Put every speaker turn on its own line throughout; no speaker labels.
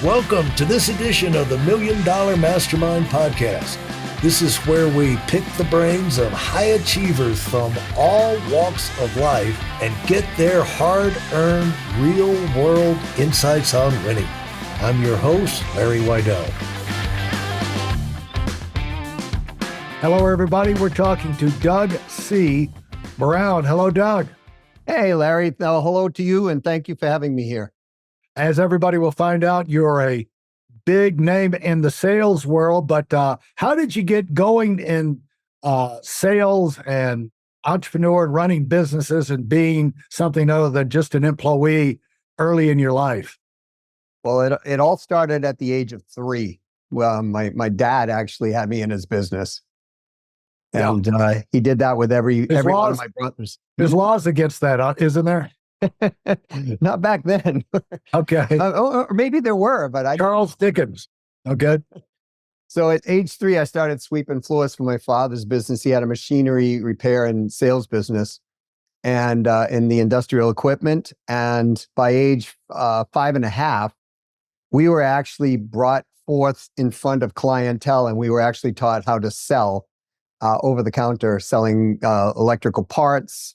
Welcome to this edition of the $1 Million Mastermind Podcast. This is where we pick the brains of high achievers from all walks of life and get their hard-earned, real-world insights on winning. I'm your host, Larry Weidel. Hello, everybody. We're talking to Doug C. Brown. Hello, Doug.
Hey, Larry. Hello to you, and thank you for having me here.
As everybody will find out, you're a big name in the sales world, but how did you get going in sales and entrepreneur and running businesses and being something other than just an employee early in your life?
Well, it all started at the age of 3. Well, my dad actually had me in his business. And he did that with every one of my brothers.
There's laws against that, isn't there?
Not back then.
Okay.
Or maybe there were, but
Charles Dickens. Okay.
So at age 3, I started sweeping floors for my father's business. He had a machinery repair and sales business and in the industrial equipment. And by age 5.5, we were actually brought forth in front of clientele, and we were actually taught how to sell over the counter, selling electrical parts.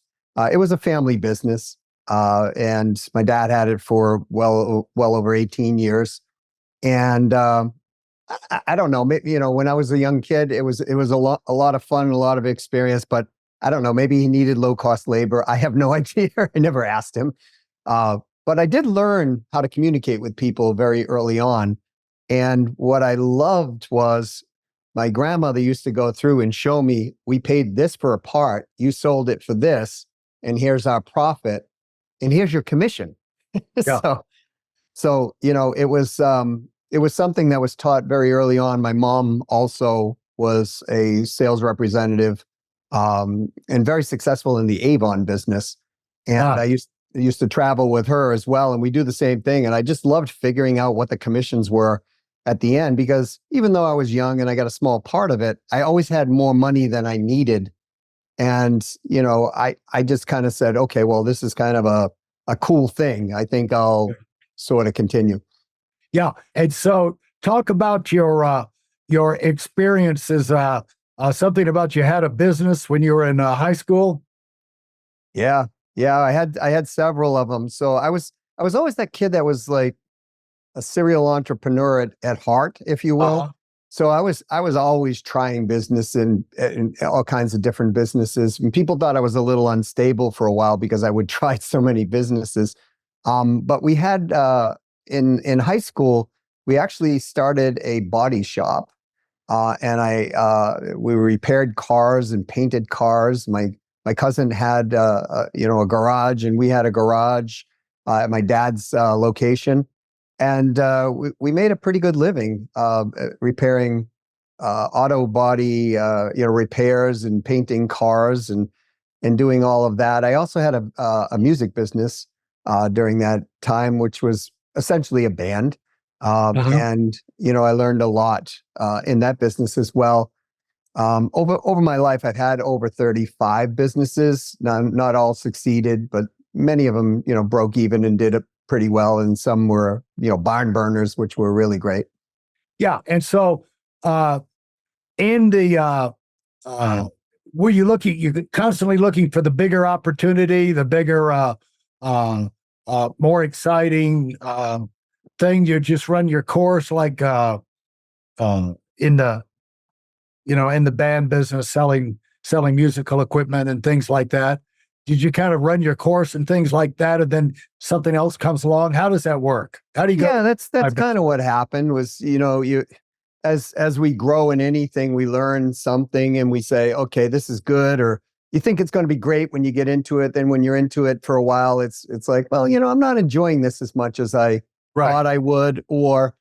It was a family business. And my dad had it for well over 18 years. And I don't know, maybe, when I was a young kid, it was a lot of fun, a lot of experience, but I don't know, maybe he needed low cost labor. I have no idea. I never asked him. But I did learn how to communicate with people very early on. And what I loved was my grandmother used to go through and show me, we paid this for a part, you sold it for this, and here's our profit. And here's your commission.
Yeah.
So it was something that was taught very early on. My mom also was a sales representative and very successful in the Avon business. And I used to travel with her as well. And we do the same thing. And I just loved figuring out what the commissions were at the end, because even though I was young and I got a small part of it, I always had more money than I needed. And, I just kind of said, okay, well, this is kind of a cool thing. I think I'll sort of continue.
Yeah. And so talk about your experiences, something about you had a business when you were in high school.
Yeah. I had several of them. So I was always that kid that was like a serial entrepreneur at heart, if you will.
Uh-huh.
So I was always trying business in all kinds of different businesses. And people thought I was a little unstable for a while because I would try so many businesses. But we had in high school, we actually started a body shop, and we repaired cars and painted cars. My cousin had a garage, and we had a garage at my dad's location. And we made a pretty good living repairing auto body, repairs and painting cars and doing all of that. I also had a music business during that time, which was essentially a band. And I learned a lot in that business as well. Over my life, I've had over 35 businesses. Not all succeeded, but many of them, broke even and did it pretty well, and some were, barn burners, which were really great.
Yeah, and so in the were you constantly looking for the bigger opportunity, the bigger, more exciting thing? You just run your course like in the band business, selling musical equipment and things like that. Did you kind of run your course and things like that, and then something else comes along? How does that work? How do you go?
Yeah, that's kind of what happened. Was you as we grow in anything, we learn something and we say, okay, this is good, or you think it's going to be great when you get into it. Then when you're into it for a while, it's like, well, I'm not enjoying this as much as I thought I would, or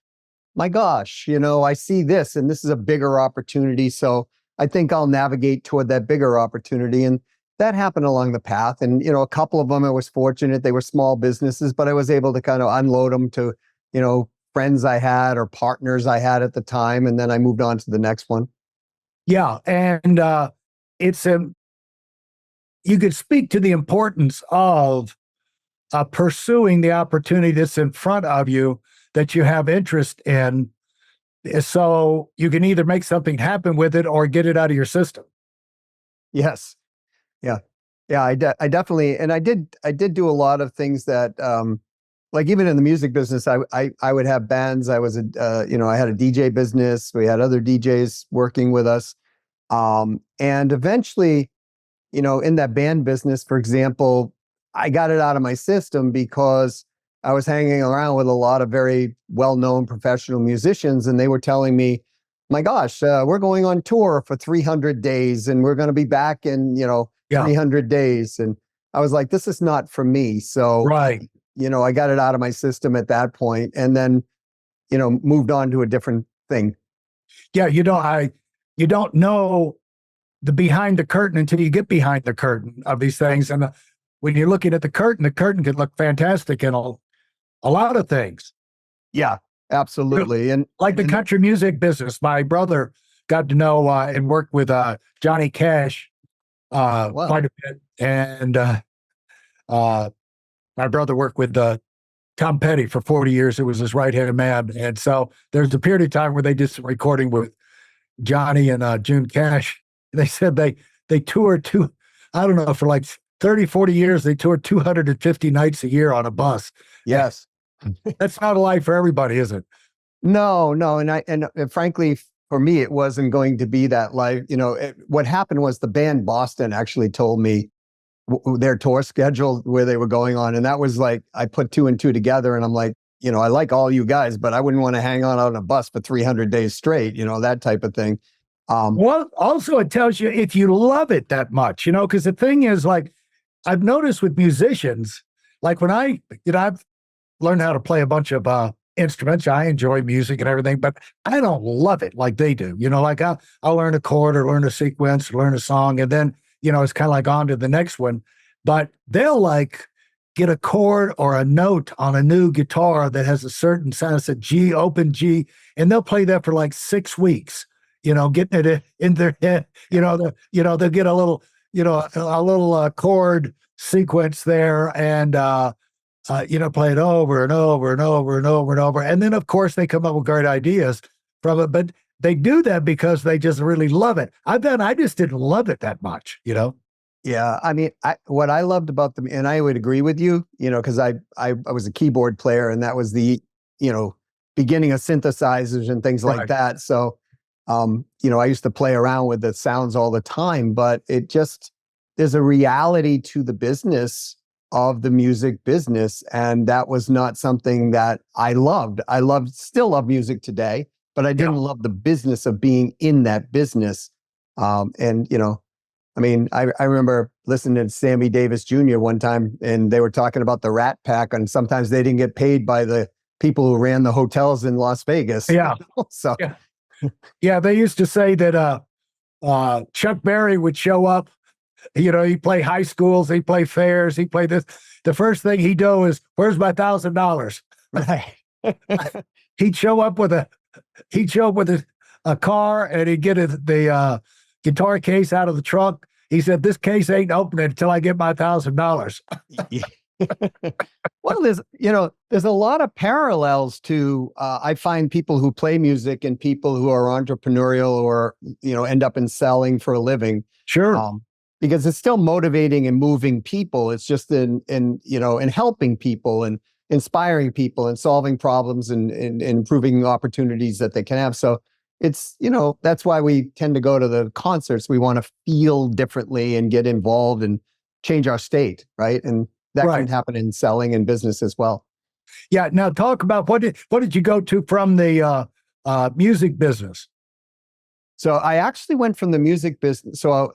my gosh, I see this and this is a bigger opportunity, so I think I'll navigate toward that bigger opportunity. And that happened along the path. And, a couple of them, I was fortunate. They were small businesses, but I was able to kind of unload them to, friends I had or partners I had at the time. And then I moved on to the next one.
Yeah. And you could speak to the importance of pursuing the opportunity that's in front of you that you have interest in, so you can either make something happen with it or get it out of your system.
Yes. Yeah. Yeah. I definitely, and I did do a lot of things that, like even in the music business, I would have bands. I was I had a DJ business. We had other DJs working with us. And eventually, in that band business, for example, I got it out of my system because I was hanging around with a lot of very well-known professional musicians, and they were telling me, my gosh, we're going on tour for 300 days and we're going to be back in,
Yeah.
300 days. And I was like, this is not for me. So,
Right.
I got it out of my system at that point, and then, moved on to a different thing.
Yeah. You don't know the behind the curtain until you get behind the curtain of these things. And when you're looking at the curtain can look fantastic in a lot of things.
Yeah, absolutely. And
Like the country music business, my brother got to know and worked with Johnny Cash
wow.
quite a bit. And my brother worked with Tom Petty for 40 years. It was his right-hand man. And so there's a period of time where they did some recording with Johnny and June Cash. They said they toured I don't know, for like 30, 40 years, they toured 250 nights a year on a bus.
Yes.
That's not a life for everybody, is it?
No. And frankly, for me, it wasn't going to be that life. What happened was the band Boston actually told me their tour schedule where they were going on. And that was like, I put two and two together and I'm like, I like all you guys, but I wouldn't want to hang on a bus for 300 days straight, that type of thing.
Well, also it tells you if you love it that much, because the thing is, like, I've noticed with musicians, like when I've learned how to play a bunch of instruments. I enjoy music and everything, but I don't love it like they do. Like I'll learn a chord or learn a sequence or learn a song, and then, it's kind of like on to the next one. But they'll like get a chord or a note on a new guitar that has a certain sound. It's a G, open G, and they'll play that for like 6 weeks. Getting it in their head. They'll get a little, a little chord sequence there, and play it over and over and over and over and over. And then, of course, they come up with great ideas from it. But they do that because they just really love it. I just didn't love it that much,
Yeah, I mean, what I loved about them, and I would agree with you, because I was a keyboard player, and that was the, beginning of synthesizers and things like
Right.
that. So, I used to play around with the sounds all the time, but there's a reality to the business of the music business, and that was not something that I loved. Still love music today, but I didn't love the business of being in that business. I mean, I remember listening to Sammy Davis Jr. one time, and they were talking about the Rat Pack, and sometimes they didn't get paid by the people who ran the hotels in Las Vegas.
Yeah.
So
Yeah, they used to say that Chuck Berry would show up. He'd play high schools, he'd play fairs, he'd play this. The first thing he'd do is, "Where's my $1,000?"
right.
He'd show up with a car, and he'd get the guitar case out of the trunk. He said, "This case ain't opening until I get my $1,000."
Well, there's a lot of parallels to, I find people who play music and people who are entrepreneurial or, end up in selling for a living.
Sure.
Because it's still motivating and moving people. It's just in helping people and inspiring people and solving problems and improving opportunities that they can have. So it's, that's why we tend to go to the concerts. We want to feel differently and get involved and change our state, right? And that can happen in selling and business as well.
Yeah. Now talk about what did you go to from the music business?
So I actually went from the music business. So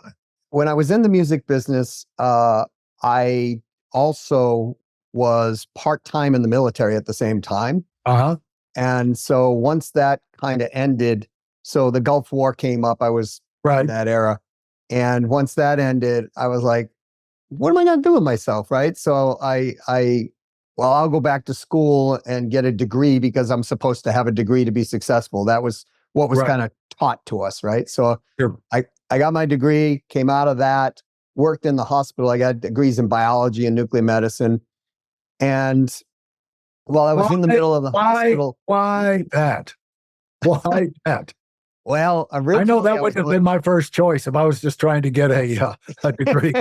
when I was in the music business, I also was part-time in the military at the same time.
Uh-huh.
And so once that kind of ended, so the Gulf War came up, I was in that era. And once that ended, I was like, what am I going to do with myself? Right. So I'll go back to school and get a degree because I'm supposed to have a degree to be successful. That was what was kind of taught to us. Right. So
Sure.
I got my degree, came out of that, worked in the hospital. I got degrees in biology and nuclear medicine. And Well, I was in the middle of the hospital.
Why that? Why that?
Well,
I
originally
know that wouldn't have been my first choice if I was just trying to get a degree.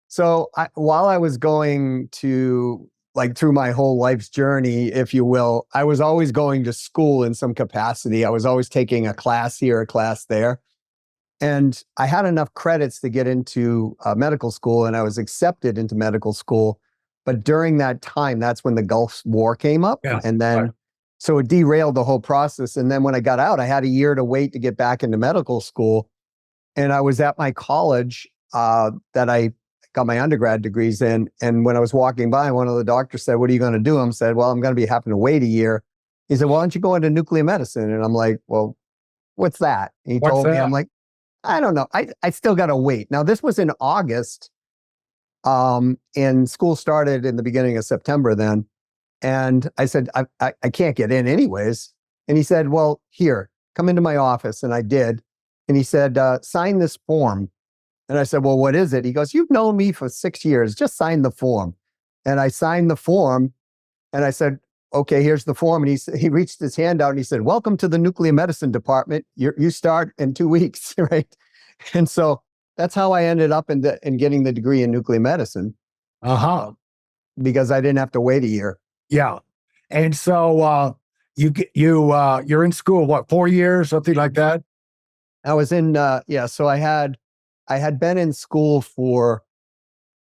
So while I was going to through my whole life's journey, if you will, I was always going to school in some capacity. I was always taking a class here, a class there. And I had enough credits to get into medical school, and I was accepted into medical school. But during that time, that's when the Gulf War came up.
Yeah,
and then,
right.
So it derailed the whole process. And then when I got out, I had a year to wait to get back into medical school. And I was at my college that I got my undergrad degrees in. And when I was walking by, one of the doctors said, "What are you going to do?" I said, "Well, I'm going to be having to wait a year." He said, "Why don't you go into nuclear medicine?" And I'm like, "Well, what's that?" And he told me, I'm like, "I don't know. I still got to wait." Now, this was in August, and school started in the beginning of September then. And I said, I can't get in anyways. And he said, "Well, here, come into my office." And I did. And he said, "Sign this form." And I said, "Well, what is it?" He goes, "You've known me for 6 years. Just sign the form." And I signed the form. And I said, "Okay, here's the form." And he reached his hand out and he said, "Welcome to the nuclear medicine department. You start in 2 weeks," right? And so that's how I ended up in getting the degree in nuclear medicine. Because I didn't have to wait a year.
Yeah. And so you're in school, what, 4 years, something like that?
I was in so I had been in school for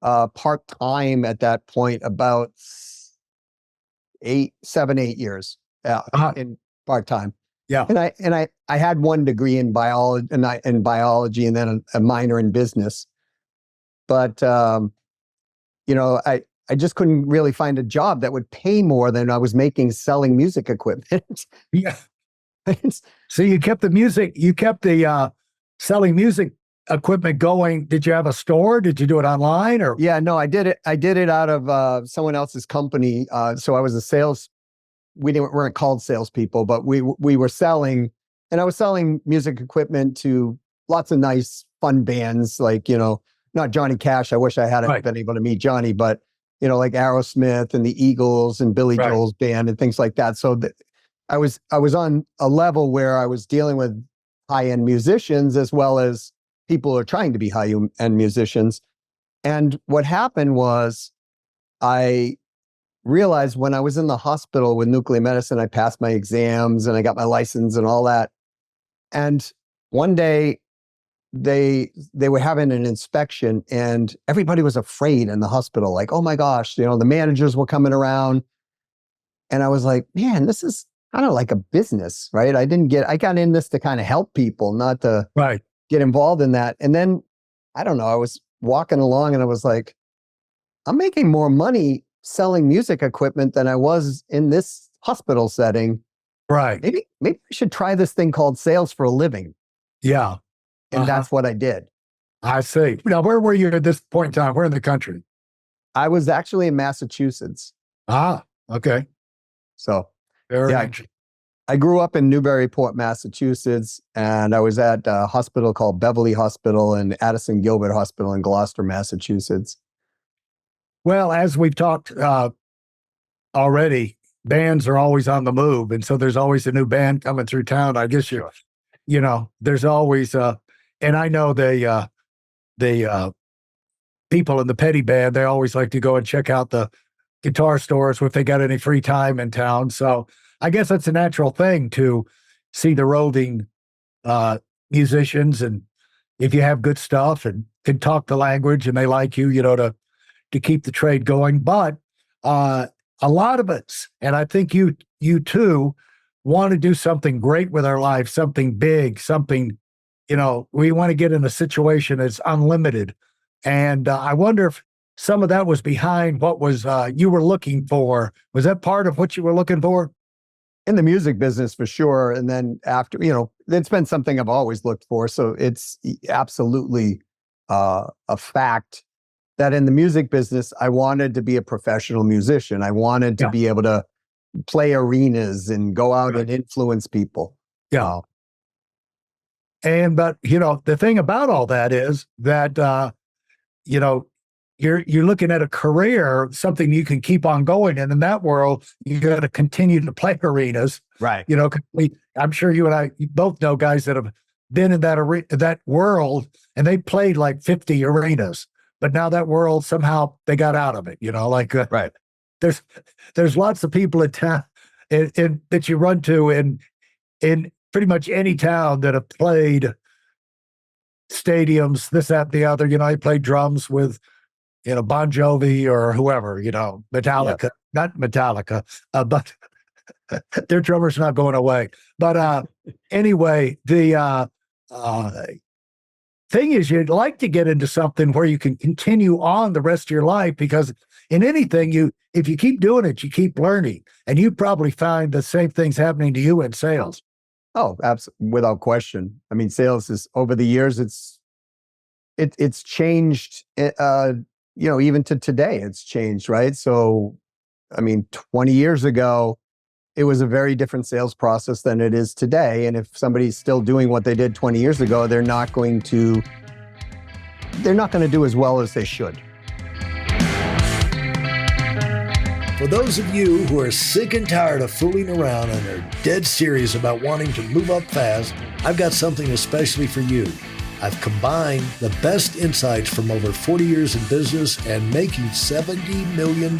part-time at that point about 7, 8 years in part-time.
Yeah.
And I had one degree in biology and then a minor in business. But I just couldn't really find a job that would pay more than I was making selling music equipment.
Yeah. So you kept the selling music equipment going. Did you have a store? Did you do it online or?
Yeah, no, I did it out of someone else's company. So I was a sales. Weren't called salespeople, but we were selling, and I was selling music equipment to lots of nice, fun bands, like, not Johnny Cash. I wish I hadn't been able to meet Johnny, but like Aerosmith and the Eagles and Billy Joel's band and things like that. So I was on a level where I was dealing with high-end musicians as well as people who are trying to be high-end musicians. And what happened was I realized when I was in the hospital with nuclear medicine, I passed my exams and I got my license and all that. And one day they were having an inspection and everybody was afraid in the hospital, like, "Oh my gosh," the managers were coming around. And I was like, man, this is kind of like a business, right? I got in this to kind of help people, not to get involved in that. And then, I don't know, I was walking along and I was like, I'm making more money selling music equipment than I was in this hospital setting.
Right.
Maybe I should try this thing called sales for a living.
Yeah.
And that's what I did.
I see. Now, where were you at this point in time? Where in the country?
I was actually in Massachusetts.
Okay.
So,
Very
yeah,
interesting.
I grew up in Newburyport, Massachusetts, and I was at a hospital called Beverly Hospital and Addison Gilbert Hospital in Gloucester, Massachusetts.
Well, as we've talked already, bands are always on the move. And so there's always a new band coming through town. I guess there's always, and I know the people in the Petty band, they always like to go and check out the guitar stores if they got any free time in town. So I guess that's a natural thing to see the roving musicians. And if you have good stuff and can talk the language and they like you, to keep the trade going. But a lot of us, and I think you too, want to do something great with our life, something big, something, we want to get in a situation that's unlimited. And I wonder if some of that was behind what was you were looking for. Was that part of what you were looking for?
In the music business, for sure. And then after, it's been something I've always looked for. So it's absolutely a fact that in the music business, I wanted to be a professional musician. I wanted to be able to play arenas and go out and influence people.
Yeah. But the thing about all that is that, you're looking at a career, something you can keep on going. And in that world, you got to continue to play arenas.
Right.
'Cause I'm sure you and I both know guys that have been in that world, and they played like 50 arenas, but now that world, somehow they got out of it.
Right.
There's lots of people in town that you run to in pretty much any town that have played stadiums, this, that, the other. I played drums with, Bon Jovi or whoever, Metallica, not Metallica, but their drummer's not going away. But anyway, the thing is, you'd like to get into something where you can continue on the rest of your life, because in anything, if you keep doing it, you keep learning, and you probably find the same things happening to you in sales.
Oh, absolutely, without question. I mean, sales is, over the years, it's changed. Even to today, it's changed, right? So, I mean, 20 years ago, it was a very different sales process than it is today. And if somebody's still doing what they did 20 years ago, they're not going to do as well as they should.
For those of you who are sick and tired of fooling around and are dead serious about wanting to move up fast, I've got something especially for you. I've combined the best insights from over 40 years in business and making $70 million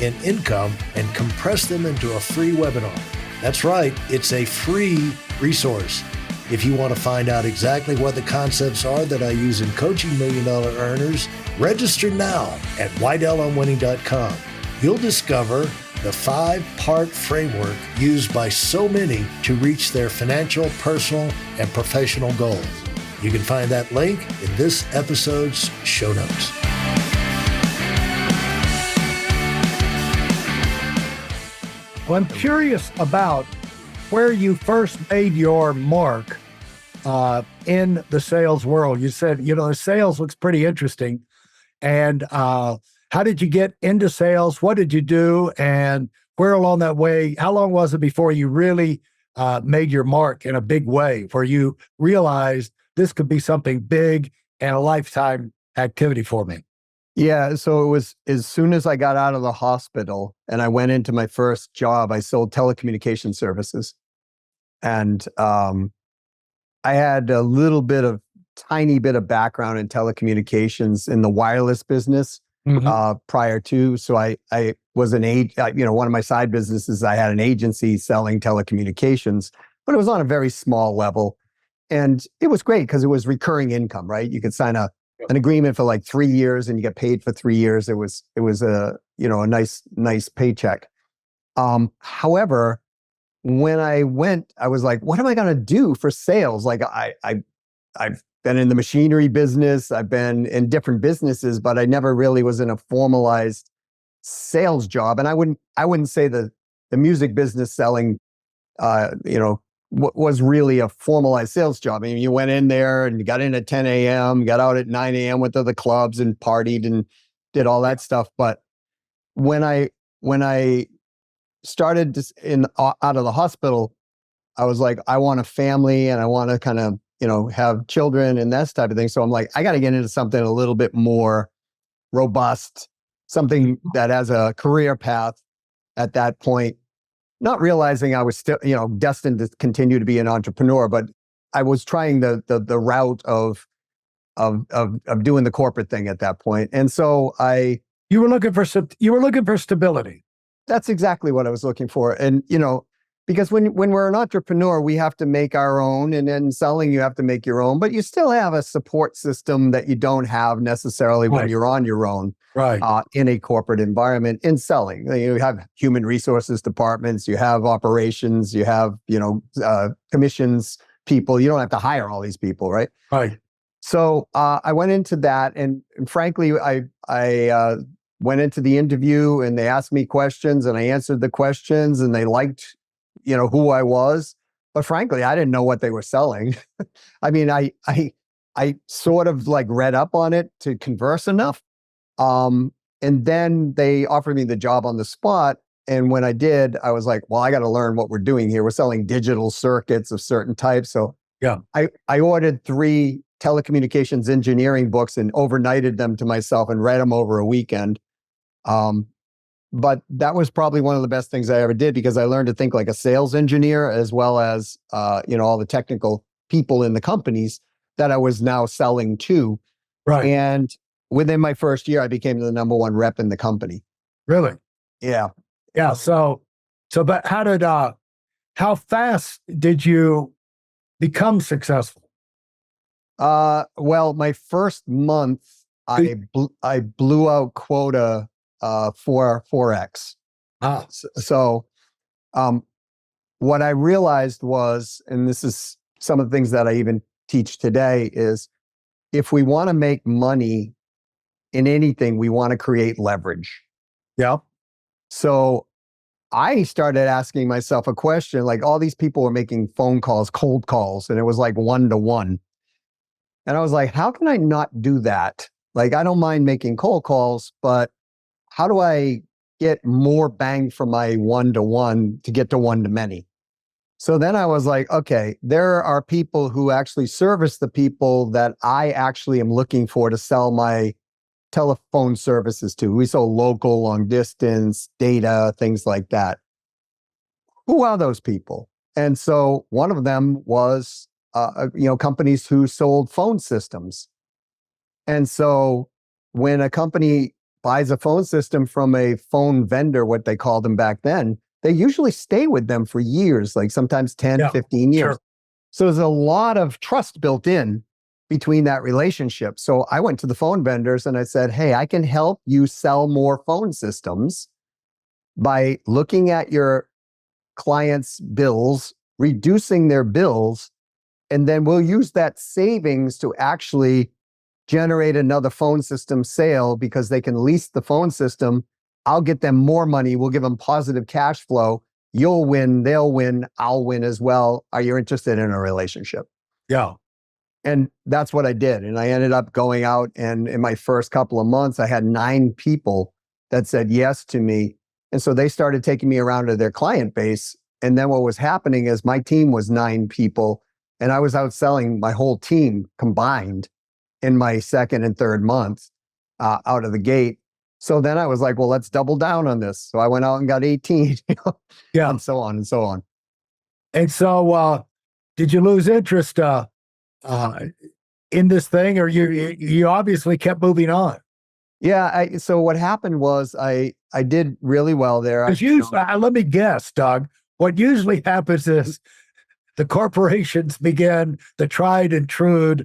in income, and compressed them into a free webinar. That's right, it's a free resource. If you want to find out exactly what the concepts are that I use in coaching million-dollar earners, register now at WeidelOnWinning.com. You'll discover the 5-part framework used by so many to reach their financial, personal, and professional goals. You can find that link in this episode's show notes.
Well, I'm curious about where you first made your mark in the sales world. You said, the sales looks pretty interesting. And how did you get into sales? What did you do? And where along that way, how long was it before you really made your mark in a big way, where you realized this could be something big and a lifetime activity for me?
Yeah. So it was, as soon as I got out of the hospital and I went into my first job, I sold telecommunication services. And I had a tiny bit of background in telecommunications in the wireless business prior to. So I was one of my side businesses, I had an agency selling telecommunications, but it was on a very small level. And it was great because it was recurring income, right? You could sign an agreement for like 3 years and you get paid for 3 years. It was a nice paycheck. However, when I went, I was like, what am I going to do for sales? Like I've been in the machinery business, I've been in different businesses, but I never really was in a formalized sales job. And I wouldn't say the music business selling, was really a formalized sales job. I mean, you went in there and you got in at 10 a.m., got out at 9 a.m., went to the clubs and partied and did all that stuff. But when I started out of the hospital, I was like, I want a family and I want to kind of, have children and that type of thing. So I'm like, I got to get into something a little bit more robust, something that has a career path at that point. Not realizing I was still, destined to continue to be an entrepreneur, but I was trying the route of doing the corporate thing at that point. And so
you were looking for stability.
That's exactly what I was looking for. And because when we're an entrepreneur, we have to make our own, and then selling, you have to make your own, but you still have a support system that you don't have necessarily when you're on your own.
Right.
In a corporate environment. In selling, you have human resources departments, you have operations, you have, commissions people. You don't have to hire all these people, right?
Right.
So I went into that, and frankly, I went into the interview and they asked me questions and I answered the questions and they liked, who I was. But frankly, I didn't know what they were selling. I mean, I sort of like read up on it to converse enough. And then they offered me the job on the spot. And when I did, I was like, well, I got to learn what we're doing here. We're selling digital circuits of certain types. So
yeah,
I ordered 3 telecommunications engineering books and overnighted them to myself and read them over a weekend. But that was probably one of the best things I ever did, because I learned to think like a sales engineer, as well as, all the technical people in the companies that I was now selling to.
Right.
And within my first year, I became the number one rep in the company.
Really?
Yeah.
Yeah. But how fast did you become successful?
Well, my first month, I blew out quota, 4x.
Ah,
So, what I realized was, and this is some of the things that I even teach today, is if we want to make money in anything, we want to create leverage.
yeah.
So I started asking myself a question, like all these people were making phone calls, cold calls, and it was like 1-to-1. And I was like, how can I not do that? Like, I don't mind making cold calls, but how do I get more bang for my 1-to-1 to get to one-to-many? So then I was like, okay, there are people who actually service the people that I actually am looking for to sell my telephone services to. We sell local, long distance, data, things like that. Who are those people? And so one of them was, companies who sold phone systems. And so when a company buys a phone system from a phone vendor, what they called them back then, they usually stay with them for years, like sometimes 10,
Yeah,
15 years.
sure.
So there's a lot of trust built in between that relationship. So I went to the phone vendors and I said, hey, I can help you sell more phone systems by looking at your clients' bills, reducing their bills, and then we'll use that savings to actually generate another phone system sale, because they can lease the phone system. I'll get them more money. We'll give them positive cash flow. You'll win, they'll win, I'll win as well. Are you interested in a relationship?
Yeah.
And that's what I did. And I ended up going out, and in my first couple of months, I had 9 people that said yes to me. And so they started taking me around to their client base. And then what was happening is my team was 9 people, and I was outselling my whole team combined in my second and third month out of the gate. So then I was like, well, let's double down on this. So I went out and got 18,
Yeah.
and so on and so on.
And so, did you lose interest in this thing, or you obviously kept moving on?
Yeah. So what happened was I did really well there.
Because usually, let me guess, Doug, what usually happens is the corporations begin the tried and true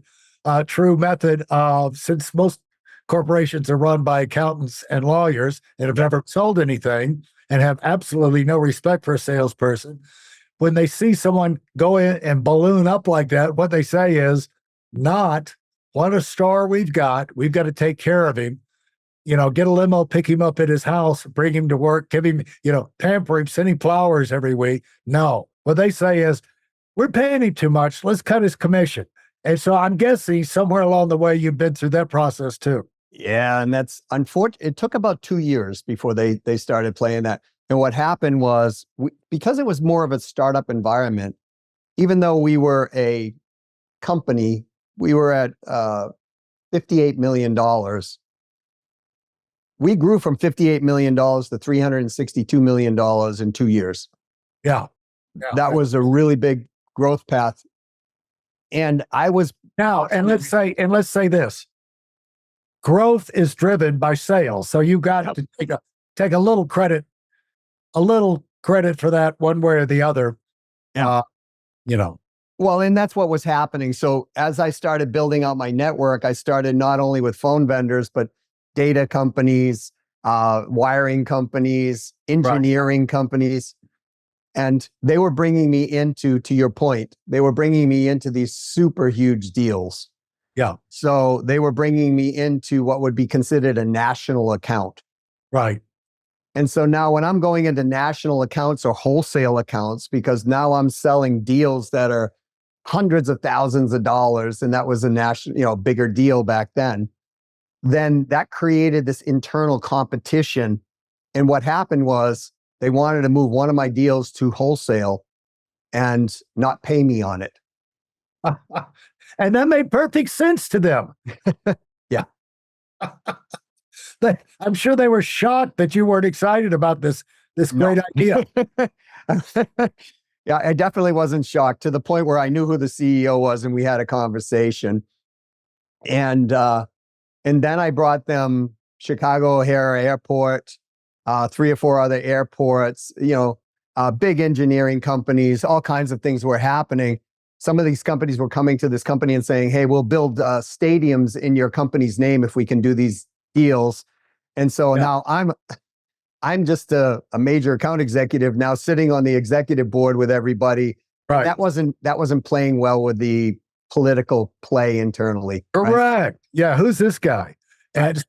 method of, since most corporations are run by accountants and lawyers and have never sold anything and have absolutely no respect for a salesperson. When they see someone go in and balloon up like that, what they say is, not what a star we've got to take care of him. Get a limo, pick him up at his house, bring him to work, give him, pamper him, send him flowers every week. No, what they say is, we're paying him too much. Let's cut his commission. And so I'm guessing somewhere along the way, you've been through that process too.
Yeah, and that's unfortunate. It took about 2 years before they started playing that. And what happened was, because it was more of a startup environment, even though we were a company, we were at $58 million. We grew from $58 million to $362 million in 2 years.
Yeah.
That was a really big growth path. And I was
now, and let's say this: growth is driven by sales. So you got to take a little credit for that one way or the other.
Yeah. Well, and that's what was happening. So as I started building out my network, I started not only with phone vendors, but data companies, wiring companies, engineering companies. And they were bringing me into, to your point, they were bringing me into these super huge deals.
Yeah.
So they were bringing me into what would be considered a national account.
Right.
And so now when I'm going into national accounts or wholesale accounts, because now I'm selling deals that are hundreds of thousands of dollars, and that was a national, bigger deal back then that created this internal competition. And what happened was, they wanted to move one of my deals to wholesale and not pay me on it.
And that made perfect sense to them.
Yeah.
I'm sure they were shocked that you weren't excited about this great idea.
Yeah, I definitely wasn't shocked, to the point where I knew who the CEO was and we had a conversation. And then I brought them Chicago O'Hare Airport, 3 or 4 other airports, big engineering companies, all kinds of things were happening. Some of these companies were coming to this company and saying, hey, we'll build stadiums in your company's name if we can do these deals. And so now I'm just a major account executive now, sitting on the executive board with everybody.
Right.
That wasn't playing well with the political play internally.
Correct.
Right?
Yeah. Who's this guy? And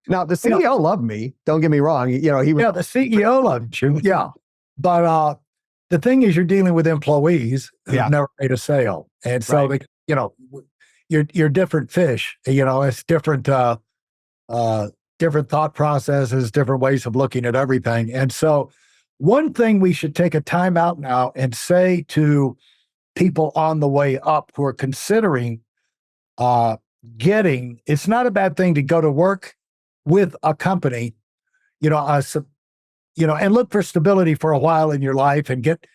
now the CEO loved me. Don't get me wrong. He was.
yeah, the CEO loved you. Yeah. But the thing is, you're dealing with employees who've never made a sale. And so, you're different fish. It's different, different thought processes, different ways of looking at everything. And so one thing we should take a time out now and say to people on the way up who are considering it's not a bad thing to go to work with a company, and look for stability for a while in your life and get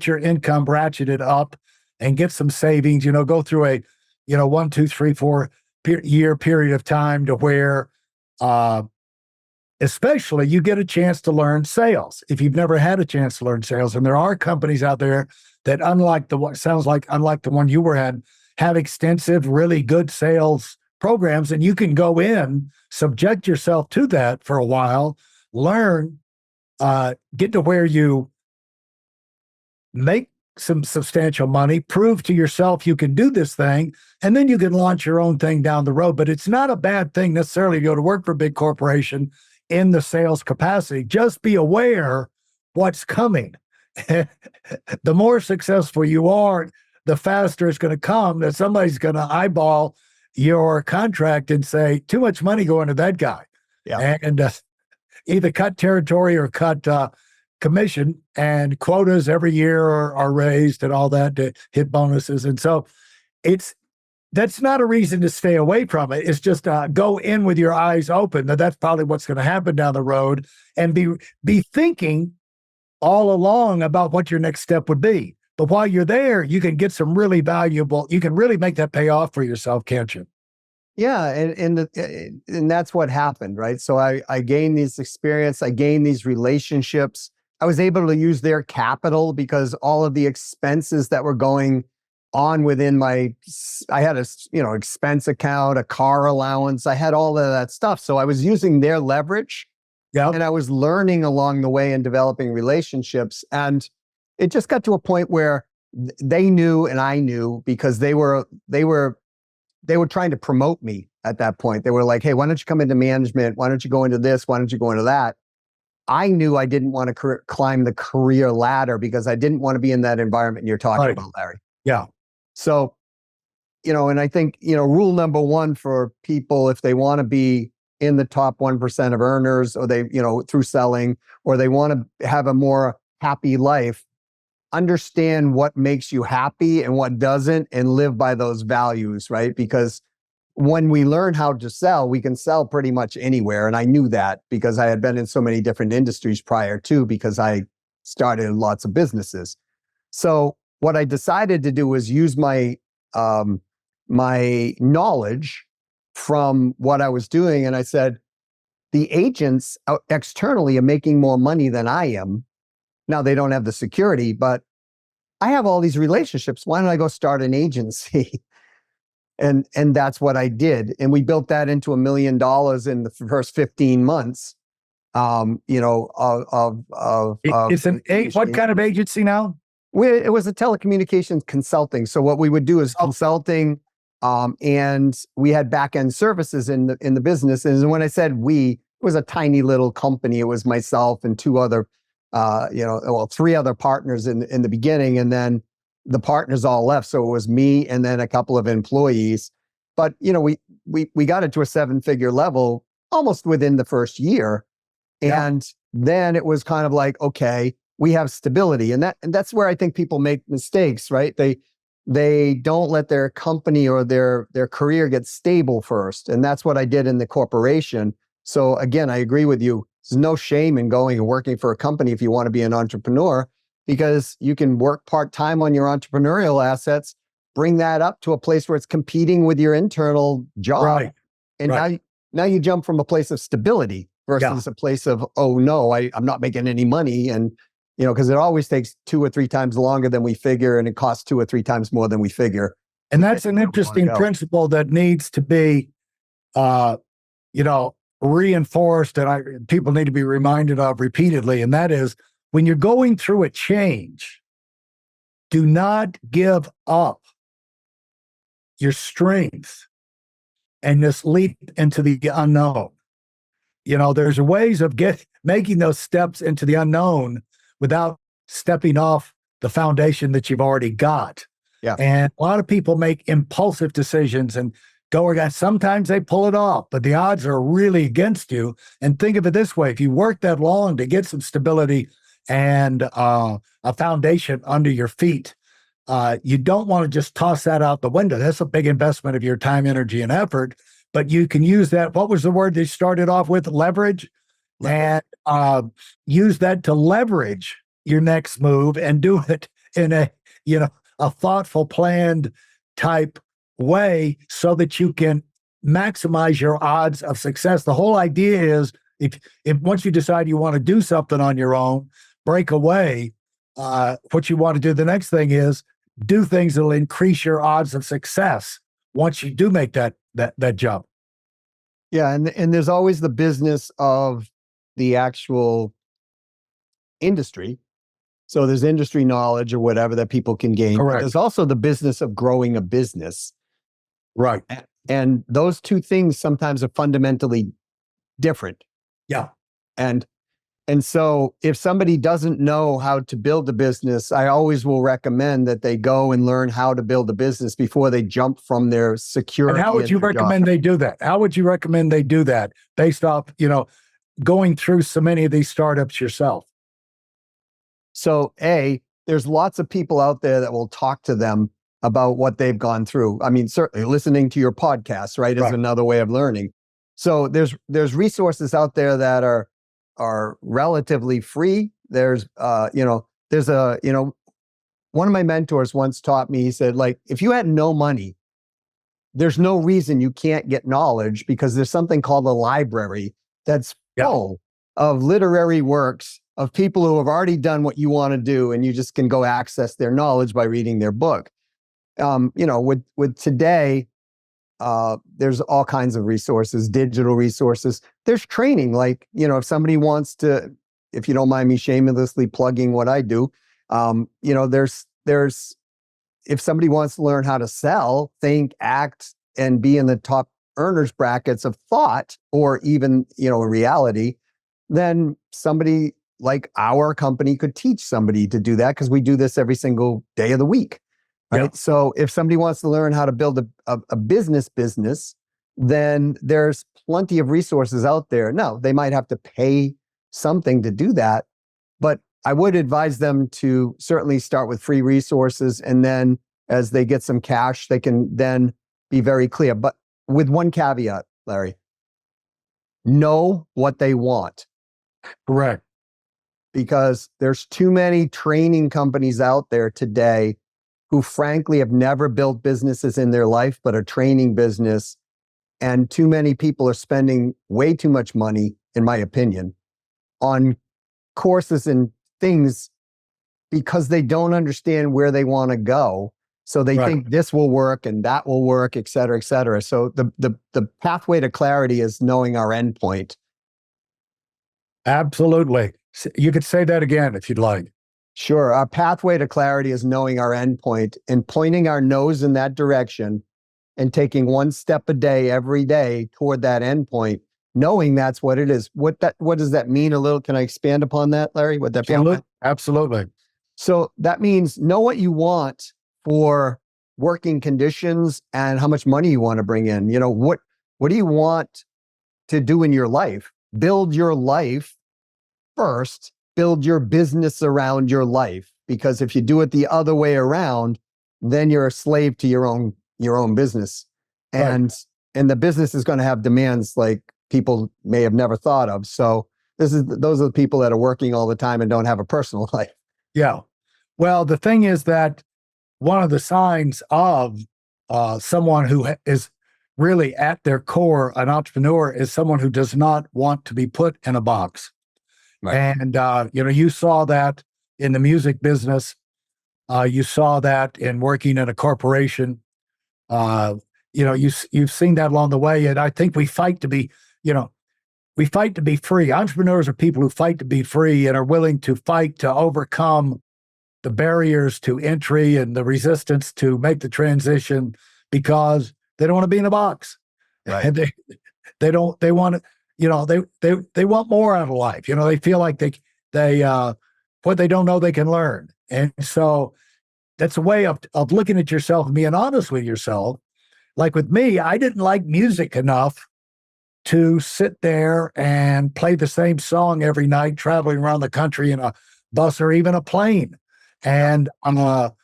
your income ratcheted up and get some savings, go through a, 1, 2, 3, 4 year period of time to where, especially you get a chance to learn sales. If you've never had a chance to learn sales, and there are companies out there that unlike the one you were at, have extensive, really good sales programs, and you can go in, subject yourself to that for a while, learn, get to where you make some substantial money, prove to yourself you can do this thing, and then you can launch your own thing down the road. But it's not a bad thing necessarily to go to work for a big corporation in the sales capacity. Just be aware what's coming. The more successful you are, the faster it's going to come that somebody's going to eyeball your contract and say, too much money going to that guy.
Yeah.
And either cut territory or cut commission, and quotas every year are raised and all that to hit bonuses. And so that's not a reason to stay away from it. It's just go in with your eyes open that's probably what's going to happen down the road, and be thinking all along about what your next step would be. But while you're there, you can get some really valuable, you can really make that pay off for yourself, can't you?
Yeah, and that's what happened, right? So I gained this experience, I gained these relationships. I was able to use their capital because all of the expenses that were going on within I had a expense account, a car allowance, I had all of that stuff. So I was using their leverage, and I was learning along the way and developing relationships. And it just got to a point where they knew and I knew, because they were trying to promote me at that point. They were like, hey, why don't you come into management? Why don't you go into this? Why don't you go into that? I knew I didn't want to climb the career ladder because I didn't want to be in that environment you're talking about, Larry.
Yeah.
So, and I think, rule number 1 for people, if they want to be in the top 1% of earners, or they, through selling, or they want to have a more happy life, understand what makes you happy and what doesn't, and live by those values, right? Because when we learn how to sell, we can sell pretty much anywhere. And I knew that because I had been in so many different industries prior to, because I started lots of businesses. So what I decided to do was use my knowledge from what I was doing. And I said, the agents externally are making more money than I am. Now, they don't have the security, but I have all these relationships. Why don't I go start an agency? And that's what I did. And we built that into $1 million in the first 15 months. What
kind of agency now?
It was a telecommunications consulting. So what we would do is consulting, and we had back-end services in the business. And when I said we, it was a tiny little company. It was myself and 2 other 3 other partners in the beginning, and then the partners all left. So it was me and then a couple of employees. But we got it to a 7-figure level almost within the first year. And then it was kind of like, okay, we have stability. And that's where I think people make mistakes, right? they don't let their company or their career get stable first. And that's what I did in the corporation. So again, I agree with you. There's no shame in going and working for a company if you want to be an entrepreneur, because you can work part-time on your entrepreneurial assets, bring that up to a place where it's competing with your internal job.
Right.
And
Right.
now you jump from a place of stability versus a place of, oh no, I'm not making any money. And, because it always takes 2 or 3 times longer than we figure, and it costs 2 or 3 times more than we figure.
And that's an interesting principle that needs to be, reinforced, and people need to be reminded of repeatedly. And that is, when you're going through a change, do not give up your strength and just leap into the unknown. There's ways of making those steps into the unknown without stepping off the foundation that you've already got.
Yeah.
And a lot of people make impulsive decisions and sometimes they pull it off, but the odds are really against you. And think of it this way: if you work that long to get some stability and a foundation under your feet, you don't want to just toss that out the window. That's a big investment of your time, energy, and effort. But you can use that. What was the word they started off with? Leverage. And use that to leverage your next move and do it in a thoughtful, planned type way so that you can maximize your odds of success. The whole idea is if once you decide you want to do something on your own, break away, what you want to do, the next thing is do things that will increase your odds of success once you do make that jump.
Yeah. And there's always the business of the actual industry. So there's industry knowledge or whatever that people can gain.
Correct.
But there's also the business of growing a business.
Right.
And those two things sometimes are fundamentally different.
Yeah.
And so if somebody doesn't know how to build a business, I always will recommend that they go and learn how to build a business before they jump from their security.
And how would you recommend they do that? How would you recommend they do that based off, going through so many of these startups yourself?
So there's lots of people out there that will talk to them about what they've gone through. I mean, certainly listening to your podcast, right, is another way of learning. So there's resources out there that are relatively free. There's one of my mentors once taught me, he said, like, if you had no money, there's no reason you can't get knowledge, because there's something called a library that's full of literary works of people who have already done what you want to do, and you just can go access their knowledge by reading their book. With today, there's all kinds of resources, digital resources. There's training, like, if somebody wants to, if you don't mind me shamelessly plugging what I do, there's if somebody wants to learn how to sell, think, act, and be in the top earners brackets of thought, or even, reality, then somebody like our company could teach somebody to do that, because we do this every single day of the week. Right. Yep. So if somebody wants to learn how to build a business, then there's plenty of resources out there. Now, they might have to pay something to do that, but I would advise them to certainly start with free resources. And then as they get some cash, they can then be very clear. But with one caveat, Larry, know what they want.
Correct.
Because there's too many training companies out there today who frankly have never built businesses in their life, but a training business. And too many people are spending way too much money, in my opinion, on courses and things because they don't understand where they want to go. So they think this will work and that will work, et cetera, et cetera. So the pathway to clarity is knowing our endpoint.
Absolutely. You could say that again if you'd like.
Sure. Our pathway to clarity is knowing our endpoint and pointing our nose in that direction and taking one step a day, every day toward that endpoint, knowing that's what it is. What does that mean a little? Can I expand upon that, Larry? Would that be
Absolutely.
So that means know what you want for working conditions and how much money you want to bring in. What do you want to do in your life? Build your life first. Build your business around your life. Because if you do it the other way around, then you're a slave to your own business. And the business is going to have demands like people may have never thought of. So those are the people that are working all the time and don't have a personal life.
Yeah. Well, the thing is that one of the signs of someone who is really at their core an entrepreneur is someone who does not want to be put in a box.
Right.
And you saw that in the music business. You saw that in working in a corporation. You've seen that along the way. And I think we fight to be free. Entrepreneurs are people who fight to be free and are willing to fight to overcome the barriers to entry and the resistance to make the transition because they don't want to be in a box.
Right.
And they want to, they want more out of life. They feel like they what they don't know they can learn. And so that's a way of looking at yourself and being honest with yourself. Like with me, I didn't like music enough to sit there and play the same song every night, traveling around the country in a bus or even a plane. And I'll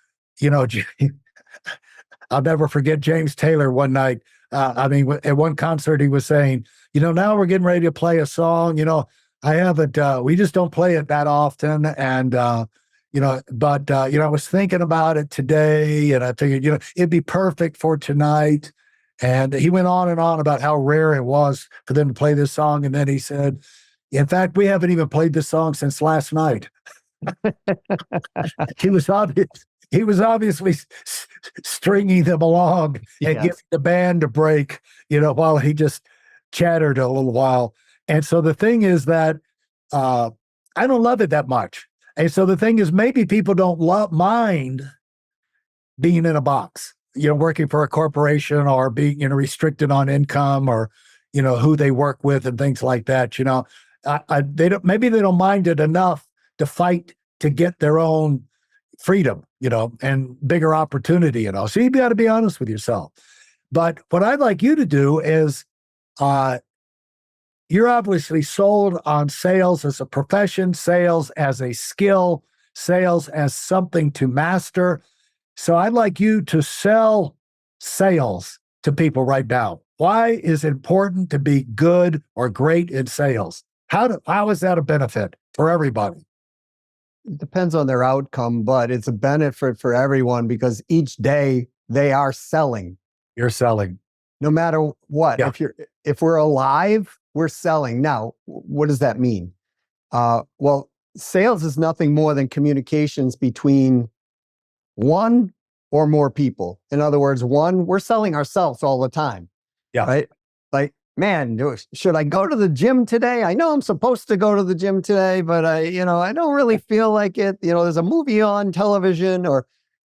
never forget James Taylor one night. At one concert, he was saying, now we're getting ready to play a song. I haven't, we just don't play it that often. And, I was thinking about it today and I figured, it'd be perfect for tonight. And he went on and on about how rare it was for them to play this song. And then he said, in fact, we haven't even played this song since last night. He was obviously stringing them along and giving the band a break, while he just chattered a little while. And so the thing is that I don't love it that much. And so the thing is, maybe people don't mind being in a box, working for a corporation or being, restricted on income or, who they work with and things like that. Maybe they don't mind it enough to fight to get their own freedom, and bigger opportunity, So you got to be honest with yourself. But what I'd like you to do is, you're obviously sold on sales as a profession, sales as a skill, sales as something to master. So I'd like you to sell sales to people right now. Why is it important to be good or great in sales? How is that a benefit for everybody?
It depends on their outcome, but it's a benefit for everyone because each day they are selling.
You're selling.
No matter what.
Yeah.
If we're alive, we're selling. Now, what does that mean? Well, sales is nothing more than communications between one or more people. In other words, we're selling ourselves all the time.
Yeah.
Right? Like, man, should I go to the gym today? I know I'm supposed to go to the gym today, but I don't really feel like it. There's a movie on television or,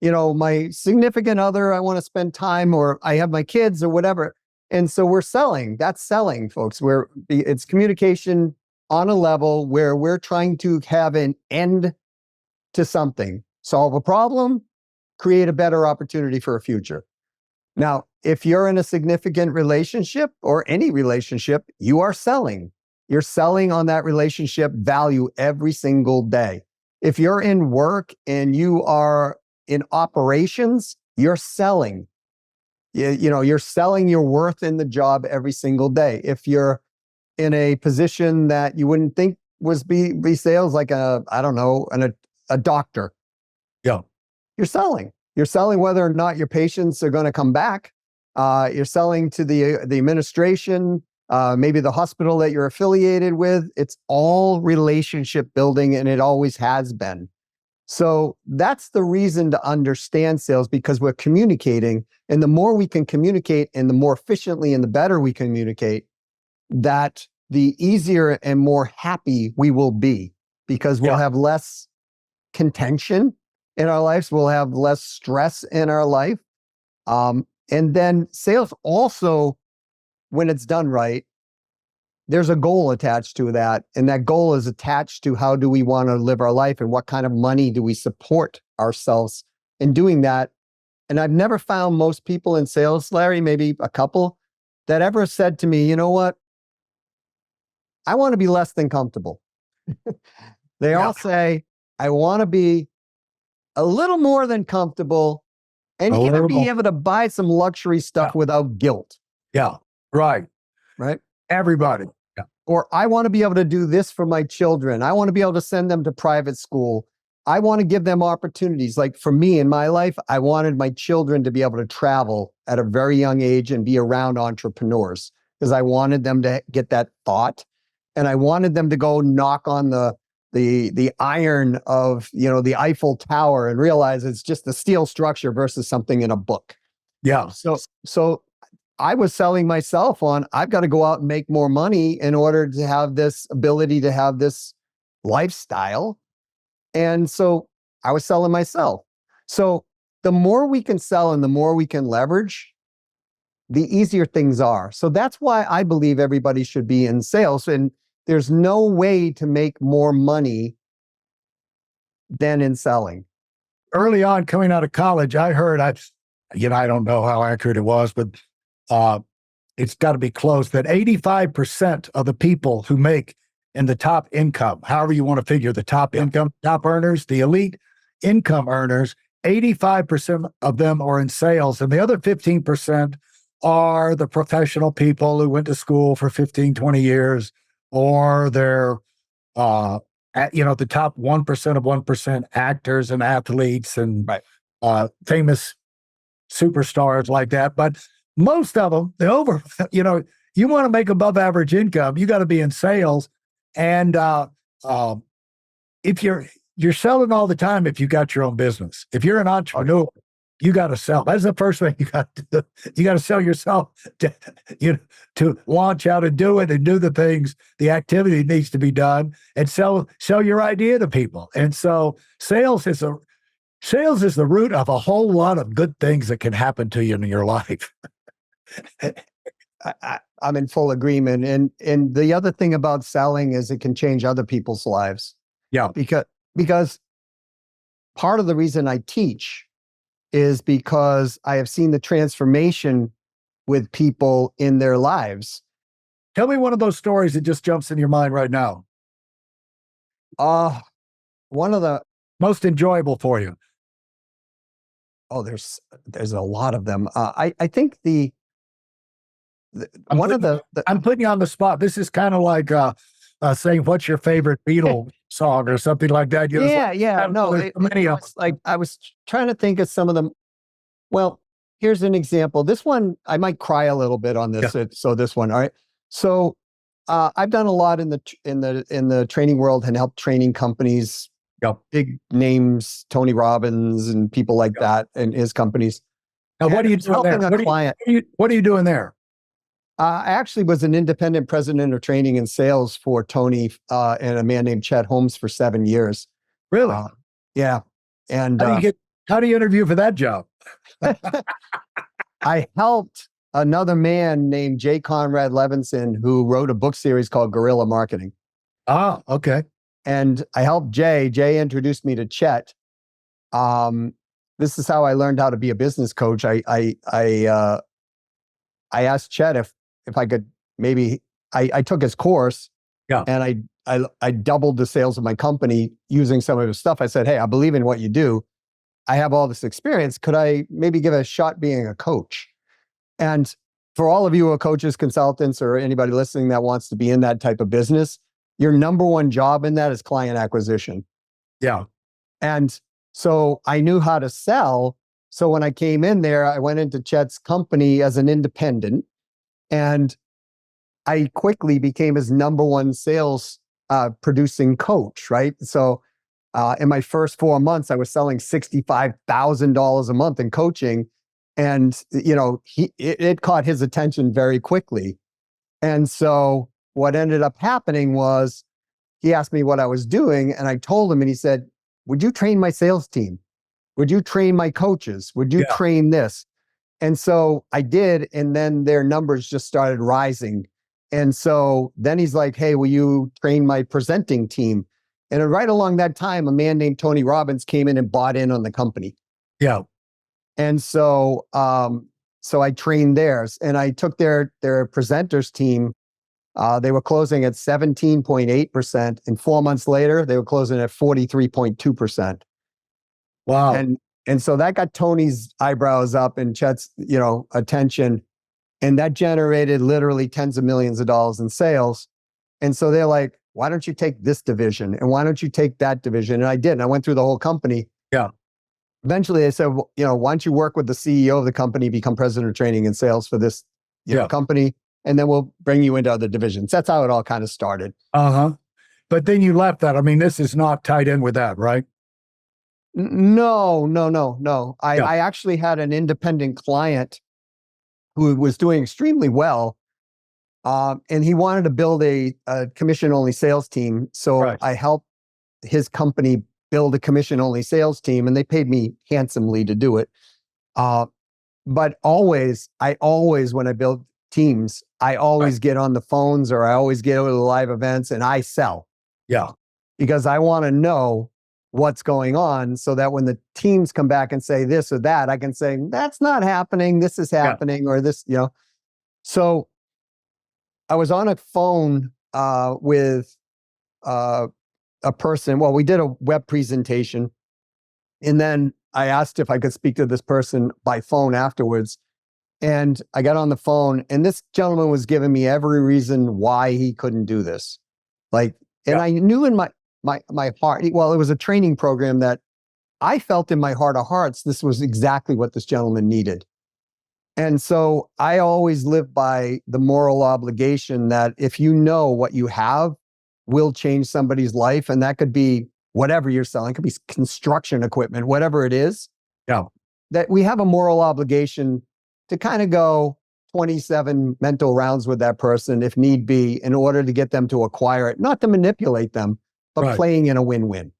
my significant other, I want to spend time, or I have my kids or whatever. And so we're selling. That's selling, folks. It's communication on a level where we're trying to have an end to something, solve a problem, create a better opportunity for a future. Now, if you're in a significant relationship or any relationship, you are selling. You're selling on that relationship value every single day. If you're in work and you are in operations, you're selling. You're selling your worth in the job every single day. If you're in a position that you wouldn't think was be sales, like a doctor.
Yeah.
You're selling. You're selling whether or not your patients are going to come back. You're selling to the administration, maybe the hospital that you're affiliated with. It's all relationship building, and it always has been. So that's the reason to understand sales, because we're communicating, and the more we can communicate and the more efficiently and the better we communicate, that the easier and more happy we will be, because we'll have less contention in our lives. We'll have less stress in our life. And then sales also, when it's done right, there's a goal attached to that. And that goal is attached to how do we want to live our life and what kind of money do we support ourselves in doing that. And I've never found most people in sales, Larry, maybe a couple, that ever said to me, you know what? I want to be less than comfortable. They all say, I want to be a little more than comfortable, And
A
even
little
be
more.
able to buy some luxury stuff without guilt,
Yeah. Right.
right?
Everybody. Yeah.
Or I want to be able to do this for my children. I want to be able to send them to private school. I want to give them opportunities. Like for me in my life, I wanted my children to be able to travel at a very young age and be around entrepreneurs because I wanted them to get that thought, and I wanted them to go knock on the iron of, you know, the Eiffel Tower and realize it's just a steel structure versus something in a book.
Yeah.
So I was selling myself on, I've got to go out and make more money in order to have this ability to have this lifestyle. And so I was selling myself. So the more we can sell and the more we can leverage, the easier things are. So that's why I believe everybody should be in sales. And there's no way to make more money than in selling.
Early on, coming out of college, I heard, I don't know how accurate it was, but it's got to be close, that 85% of the people who make in the top income, however you want to figure the top income, top earners, the elite income earners, 85% of them are in sales. And the other 15% are the professional people who went to school for 15, 20 years, or they're, the top 1% of 1% actors and athletes and famous superstars like that. But most of them, you want to make above average income, you got to be in sales. And if you're selling all the time, if you got your own business, if you're an entrepreneur, you got to sell. That's the first thing you got to do. You got to sell yourself to launch out and do it and do the things, the activity needs to be done, and sell your idea to people. And so sales is the root of a whole lot of good things that can happen to you in your life.
I'm in full agreement. And the other thing about selling is it can change other people's lives.
Yeah.
Because part of the reason I teach is because I have seen the transformation with people in their lives.
Tell me one of those stories that just jumps in your mind right now.
One of the
most enjoyable for you.
Oh, there's a lot of them. I think
I'm putting you on the spot. This is kind of like saying, what's your favorite Beatle song or something like that.
I was trying to think of some of them. Well, here's an example. This one, I might cry a little bit on this. Yeah. So this one, all right. So I've done a lot in the training world and helped training companies, big names, Tony Robbins and people like that, and his companies.
Now, what are you doing there? What are you doing there?
I actually was an independent president of training and sales for Tony and a man named Chet Holmes for 7 years.
Really?
Yeah. And
how do you interview for that job?
I helped another man named J. Conrad Levinson, who wrote a book series called Guerrilla Marketing.
Ah, okay.
And I helped Jay. Jay introduced me to Chet. This is how I learned how to be a business coach. I asked Chet if I could maybe, I took his course, and I doubled the sales of my company using some of his stuff. I said, hey, I believe in what you do. I have all this experience. Could I maybe give a shot being a coach? And for all of you who are coaches, consultants, or anybody listening that wants to be in that type of business, your number one job in that is client acquisition.
Yeah.
And so I knew how to sell. So when I came in there, I went into Chet's company as an independent, and I quickly became his number one sales producing coach, right? So in my first 4 months, I was selling $65,000 a month in coaching. And, it caught his attention very quickly. And so what ended up happening was he asked me what I was doing, and I told him, and he said, would you train my sales team? Would you train my coaches? Would you train this? And so I did, and then their numbers just started rising. And so then he's like, hey, will you train my presenting team? And right along that time, a man named Tony Robbins came in and bought in on the company.
Yeah. And
so I trained theirs, and I took their presenters team. They were closing at 17.8%. And 4 months later, they were closing at 43.2%.
Wow.
And And so that got Tony's eyebrows up and Chet's, attention. And that generated literally tens of millions of dollars in sales. And so they're like, why don't you take this division? And why don't you take that division? And I did. And I went through the whole company.
Yeah.
Eventually they said, well, why don't you work with the CEO of the company, become president of training and sales for this company, and then we'll bring you into other divisions. That's how it all kind of started.
But then you left that. I mean, this is not tied in with that, right?
No. I actually had an independent client who was doing extremely well. And he wanted to build a commission-only sales team. So I helped his company build a commission-only sales team, and they paid me handsomely to do it. But I always, when I build teams, I always get on the phones or I always get over to the live events and I sell.
Yeah.
Because I want to know what's going on so that when the teams come back and say this or that, I can say, that's not happening. This is happening or this, So I was on a phone with a person. Well, we did a web presentation. And then I asked if I could speak to this person by phone afterwards. And I got on the phone and this gentleman was giving me every reason why he couldn't do this. I knew in my heart, well, it was a training program that I felt in my heart of hearts, this was exactly what this gentleman needed. And so I always live by the moral obligation that if you know what you have will change somebody's life, and that could be whatever you're selling, it could be construction equipment, whatever it is, that we have a moral obligation to kind of go 27 mental rounds with that person if need be in order to get them to acquire it, not to manipulate them, but playing in a win-win.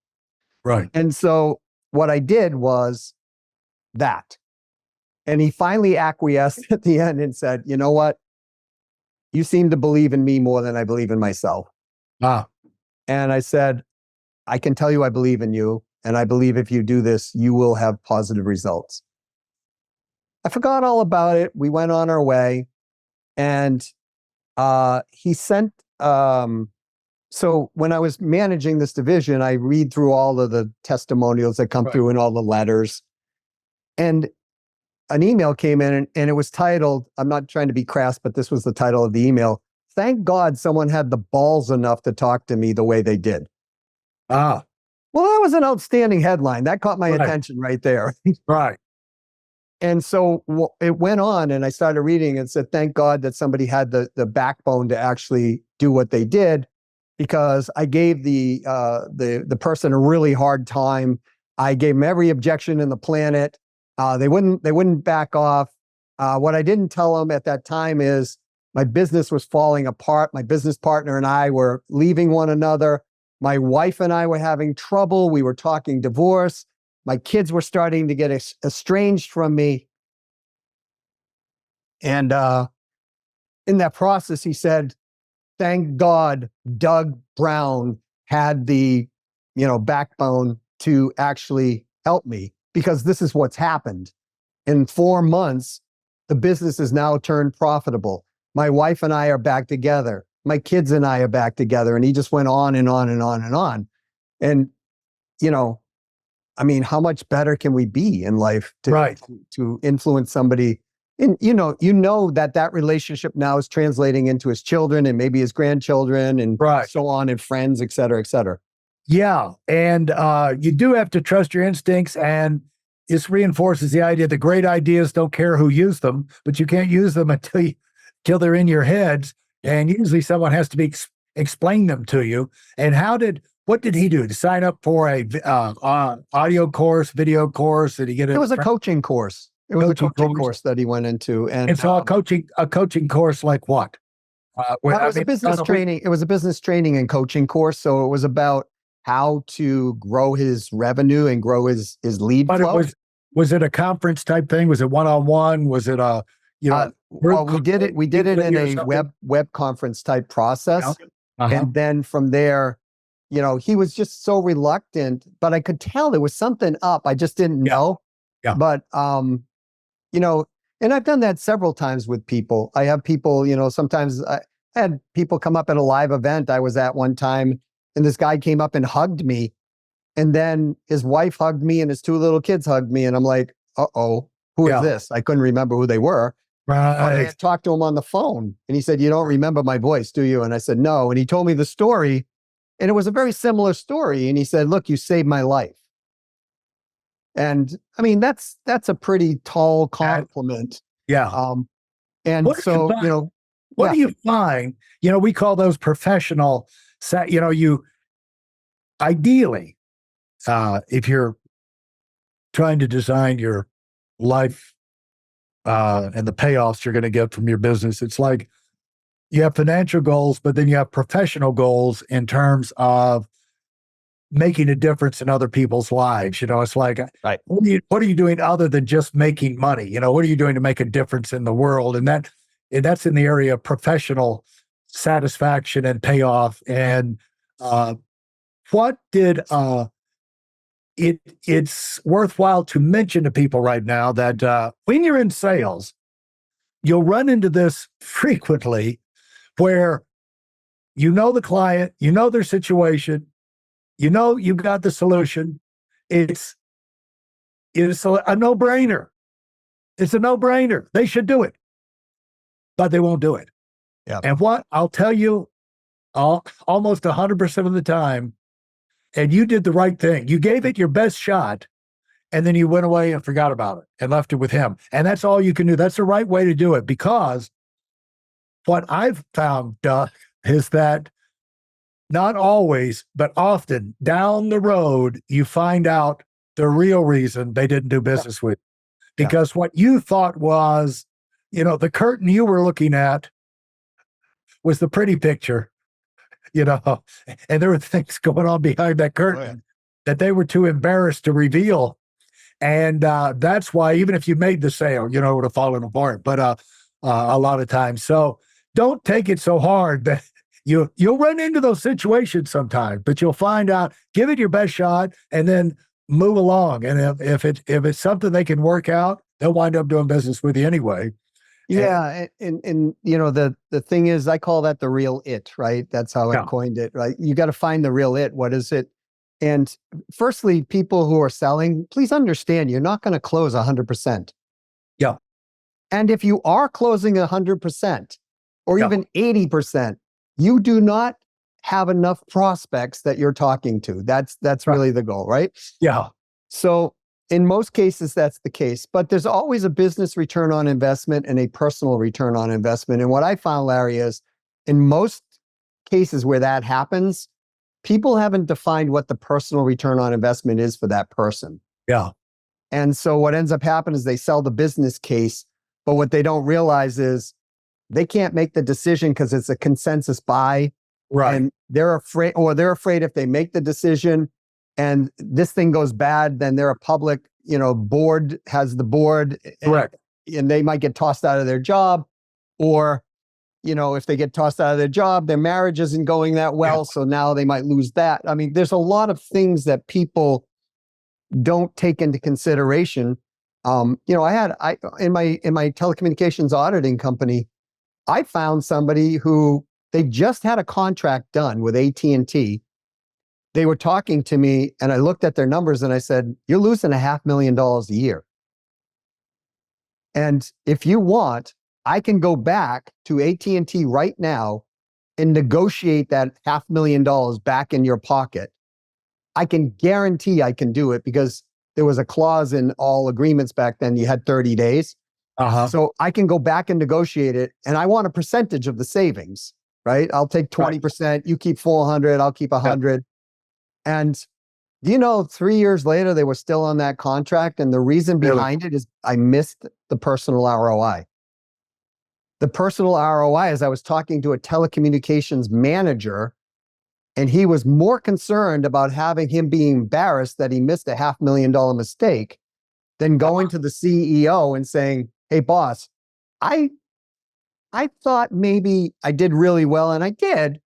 Right.
And so what I did was that. And he finally acquiesced at the end and said, you know what? You seem to believe in me more than I believe in myself. And I said, I can tell you I believe in you. And I believe if you do this, you will have positive results. I forgot all about it. We went on our way. And he sent, so when I was managing this division, I read through all of the testimonials that come through and all the letters. And an email came in and it was titled, I'm not trying to be crass, but this was the title of the email. Thank God someone had the balls enough to talk to me the way they did. Well, that was an outstanding headline. That caught my attention right there.
Right.
And so it went on and I started reading and said, thank God that somebody had the backbone to actually do what they did, because I gave the person a really hard time. I gave them every objection in the planet. They wouldn't back off. What I didn't tell them at that time is my business was falling apart. My business partner and I were leaving one another. My wife and I were having trouble. We were talking divorce. My kids were starting to get estranged from me. And in that process, he said, thank God Doug Brown had the backbone to actually help me, because this is what's happened. In 4 months, the business is now turned profitable. My wife and I are back together. My kids and I are back together. And he just went on and on and on and on. And, how much better can we be in life to influence somebody? And, that relationship now is translating into his children and maybe his grandchildren and so on, and friends, et cetera, et cetera.
Yeah. And you do have to trust your instincts, and this reinforces the idea that great ideas don't care who used them, but you can't use them until they're in your heads. And usually someone has to explain them to you. And what did he do? To sign up for a audio course, video course? Did he get it?
It was a coaching course. It was a coaching course that he went into. And
so a coaching course like what?
It was a business training. It was a business training and coaching course. So it was about how to grow his revenue and grow his lead flow.
Was it a conference type thing? Was it one-on-one? Was it a,
well, we did it in a web conference type process. And then from there, he was just so reluctant, but I could tell there was something up. I just didn't know.
Yeah.
But, and I've done that several times with people. I have people, sometimes I had people come up at a live event I was at one time, and this guy came up and hugged me. And then his wife hugged me and his two little kids hugged me. And I'm like, uh-oh, who is
Yeah.
this? I couldn't remember who they were. But I
Right.
had talked to him on the phone and he said, you don't remember my voice, do you? And I said, no. And he told me the story and it was a very similar story. And he said, look, you saved my life. And I mean, that's a pretty tall compliment.
Yeah.
And
What do you
so,
find-
you know,
What
yeah.
do you find? We call those professional. You ideally, if you're trying to design your life and the payoffs you're going to get from your business, it's like you have financial goals, but then you have professional goals in terms of making a difference in other people's lives. It's like,
Right.
what are you doing other than just making money? What are you doing to make a difference in the world? And that's in the area of professional satisfaction and payoff. And what did it's worthwhile to mention to people right now that when you're in sales, you'll run into this frequently where the client, their situation, you've got the solution. It's a no-brainer. It's a no-brainer. They should do it, but they won't do it.
Yeah.
And what I'll tell you, almost 100% of the time, and you did the right thing. You gave it your best shot, and then you went away and forgot about it and left it with him. And that's all you can do. That's the right way to do it, because what I've found, Doug, is that not always, but often down the road, you find out the real reason they didn't do business with you. Because what you thought was, the curtain you were looking at was the pretty picture, and there were things going on behind that curtain that they were too embarrassed to reveal. And that's why, even if you made the sale, it would have fallen apart, but a lot of times. So don't take it so hard that you'll run into those situations sometimes, but you'll find out, give it your best shot and then move along. And if it's something they can work out, they'll wind up doing business with you anyway.
Yeah. And the thing is, I call that the real it, right? That's how I coined it, right? You got to find the real it. What is it? And firstly, people who are selling, please understand, you're not going to close 100%.
Yeah.
And if you are closing 100% or even 80%, you do not have enough prospects that you're talking to. That's really the goal, right?
Yeah.
So in most cases, that's the case, but there's always a business return on investment and a personal return on investment. And what I found, Larry, is in most cases where that happens, people haven't defined what the personal return on investment is for that person.
Yeah.
And so what ends up happening is they sell the business case, but what they don't realize is they can't make the decision because it's a consensus buy.
Right.
And they're afraid if they make the decision and this thing goes bad, then they're a public, board has the board.
Correct.
And they might get tossed out of their job, or, if they get tossed out of their job, their marriage isn't going that well. Yeah. So now they might lose that. I mean, there's a lot of things that people don't take into consideration. In my telecommunications auditing company, I found somebody who they just had a contract done with AT&T. They were talking to me and I looked at their numbers and I said, you're losing $500,000 a year. And if you want, I can go back to AT&T right now and negotiate that $500,000 back in your pocket. I can guarantee I can do it because there was a clause in all agreements back then. You had 30 days. So I can go back and negotiate it. And I want a percentage of the savings, right? I'll take 20%. Right. You keep 400. I'll keep 100. Yeah. And 3 years later, they were still on that contract. And the reason behind it is I missed the personal ROI. The personal ROI is I was talking to a telecommunications manager and he was more concerned about having him being embarrassed that he missed a $500,000 mistake than going to the CEO and saying, hey, boss, I thought maybe I did really well, and I did,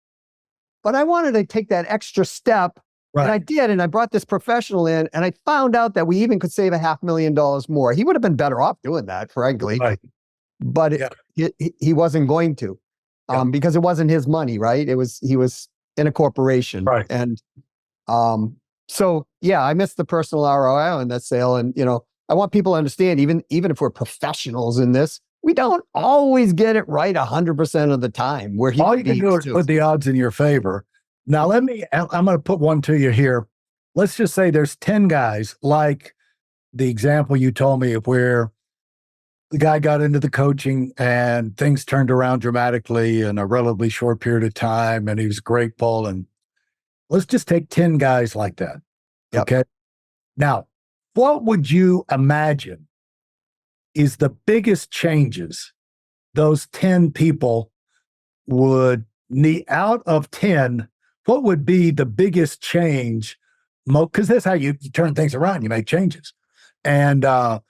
but I wanted to take that extra step, and I did, and I brought this professional in, and I found out that we even could save a $500,000 more. He would have been better off doing that, frankly, but he wasn't going to, because it wasn't his money, right? He was in a corporation, and So yeah, I missed the personal ROI on that sale. And, I want people to understand, even if we're professionals in this, we don't always get it right 100% of the time. We're
All
human
you can do
beings
is
too.
put the odds in your favor. Now, I'm going to put one to you here. Let's just say there's 10 guys, like the example you told me of where the guy got into the coaching and things turned around dramatically in a relatively short period of time, and he was grateful. And let's just take 10 guys like that.
Yep.
Okay. Now, what would you imagine is the biggest changes those 10 people would need out of 10? What would be the biggest change? Because that's how you turn things around. You make changes. And a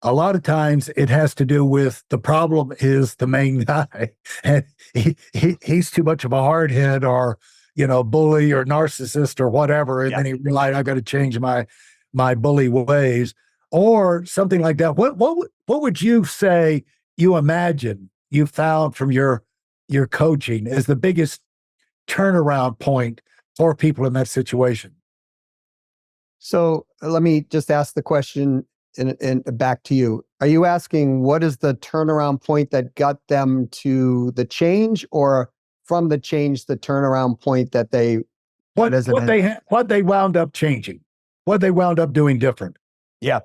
lot of times it has to do with the problem is the main guy. And he's too much of a hardhead or, bully or narcissist or whatever. And then he realized, I got to change my bully ways or something like that. What would you say you imagine you found from your coaching as the biggest turnaround point for people in that situation?
So let me just ask the question and back to you. Are you asking what is the turnaround point that got them to the change, or from the change, the turnaround point that they
what they wound up changing, what they wound up doing different?
Yeah.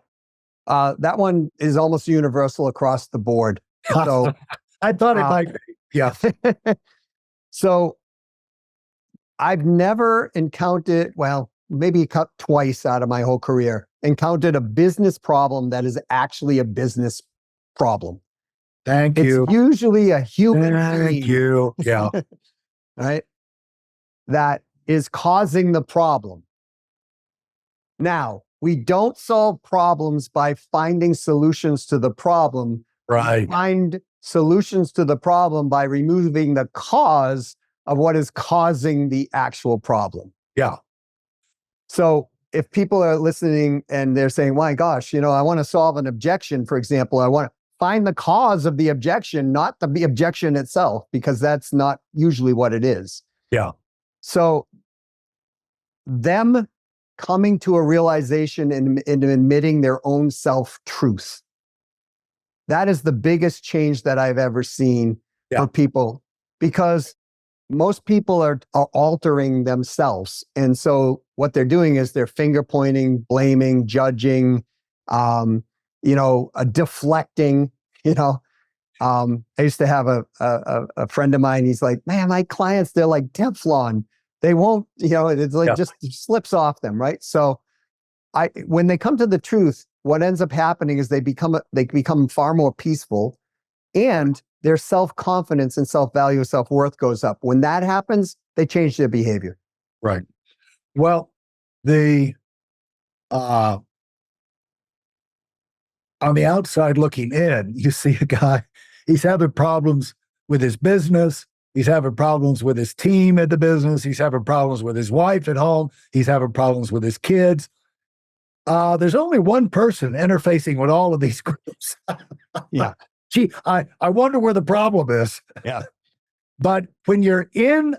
That one is almost universal across the board. So
I thought it might be. Yeah.
So I've never encountered, well, maybe twice out of my whole career, encountered a business problem that is actually a business problem.
Thank you.
It's usually a human
Thank you. Yeah.
Right? That is causing the problem. Now, we don't solve problems by finding solutions to the problem.
Right.
We find solutions to the problem by removing the cause of what is causing the actual problem.
Yeah.
So if people are listening and they're saying, my gosh, I want to solve an objection, for example, I want to find the cause of the objection, not the objection itself, because that's not usually what it is.
Yeah.
So them coming to a realization and admitting their own self-truth. That is the biggest change that I've ever seen for people, because most people are altering themselves. And so what they're doing is they're finger pointing, blaming, judging, deflecting, I used to have a friend of mine. He's like, man, my clients, they're like Teflon. They won't, it's like just slips off them. Right. So when they come to the truth, what ends up happening is they become far more peaceful, and their self-confidence and self-value, self-worth goes up. When that happens, they change their behavior.
Right. Well, on the outside looking in, you see a guy, he's having problems with his business. He's having problems with his team at the business. He's having problems with his wife at home. He's having problems with his kids. There's only one person interfacing with all of these groups.
Yeah.
Gee, I wonder where the problem is.
Yeah.
But when you're in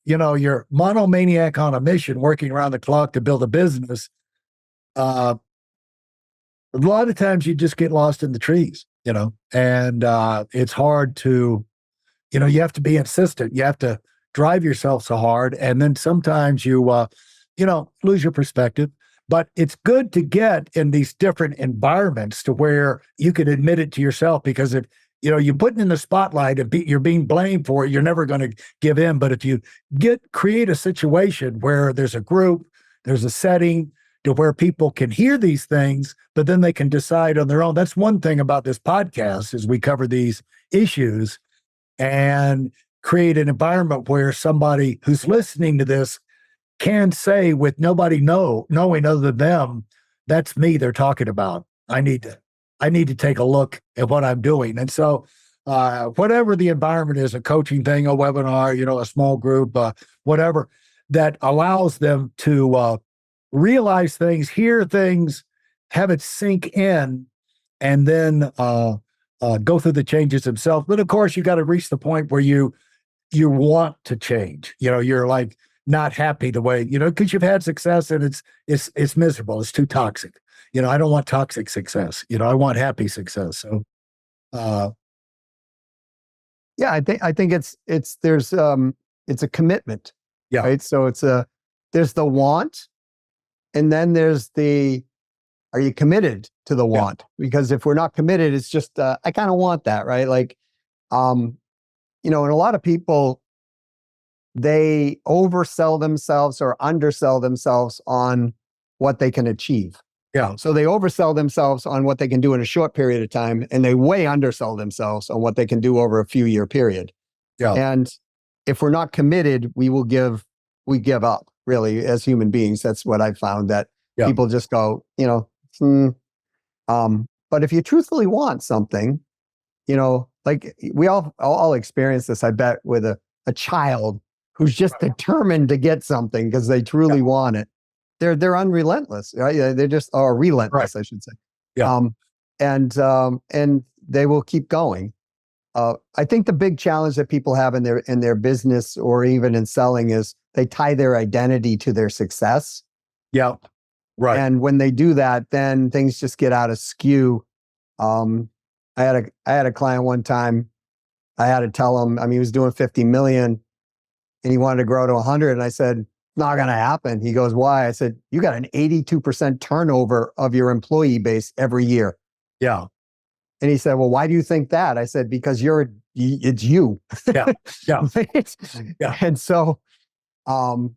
you're monomaniac on a mission, working around the clock to build a business, a lot of times you just get lost in the trees, and it's hard to, you have to be insistent. You have to drive yourself so hard. And then sometimes you, lose your perspective. But it's good to get in these different environments to where you can admit it to yourself, because if, you're putting in the spotlight and you're being blamed for it, you're never going to give in. But if you create a situation where there's a group, there's a setting to where people can hear these things, but then they can decide on their own. That's one thing about this podcast, is we cover these issues and create an environment where somebody who's listening to this can say, with nobody knowing other than them, that's me they're talking about. I need to take a look at what I'm doing. And so whatever the environment is, a coaching thing, a webinar, a small group, whatever, that allows them to realize things, hear things, have it sink in, and then go through the changes themselves. But of course, you got to reach the point where you want to change. You're like, not happy the way, because you've had success and it's miserable. It's too toxic. I don't want toxic success. I want happy success. So,
yeah, I think it's a commitment.
yeah,
Right. So there's the want, and then there's are you committed to the want? Because if we're not committed, it's just, I kind of want that, right? Like, and a lot of people, they oversell themselves or undersell themselves on what they can achieve.
yeah,
So they oversell themselves on what they can do in a short period of time, and they way undersell themselves on what they can do over a few year period.
yeah,
And if we're not committed, we give up, really, as human beings. That's what I found, that people just go, but if you truthfully want something, like we all experience this, I bet, with a child who's just determined to get something because they truly want it. They're unrelentless, right? They're just, or relentless, I should say.
Yeah.
And they will keep going. I think the big challenge that people have in their business or even in selling is they tie their identity to their success.
Yeah. Right.
And when they do that, then things just get out of skew. I had a client one time. I had to tell him, he was doing 50 million and he wanted to grow to 100. And I said, not going to happen. He goes, why? I said, you got an 82% turnover of your employee base every year.
Yeah.
And he said, well, why do you think that? I said, because it's you.
Yeah. Yeah.
Yeah. And so, and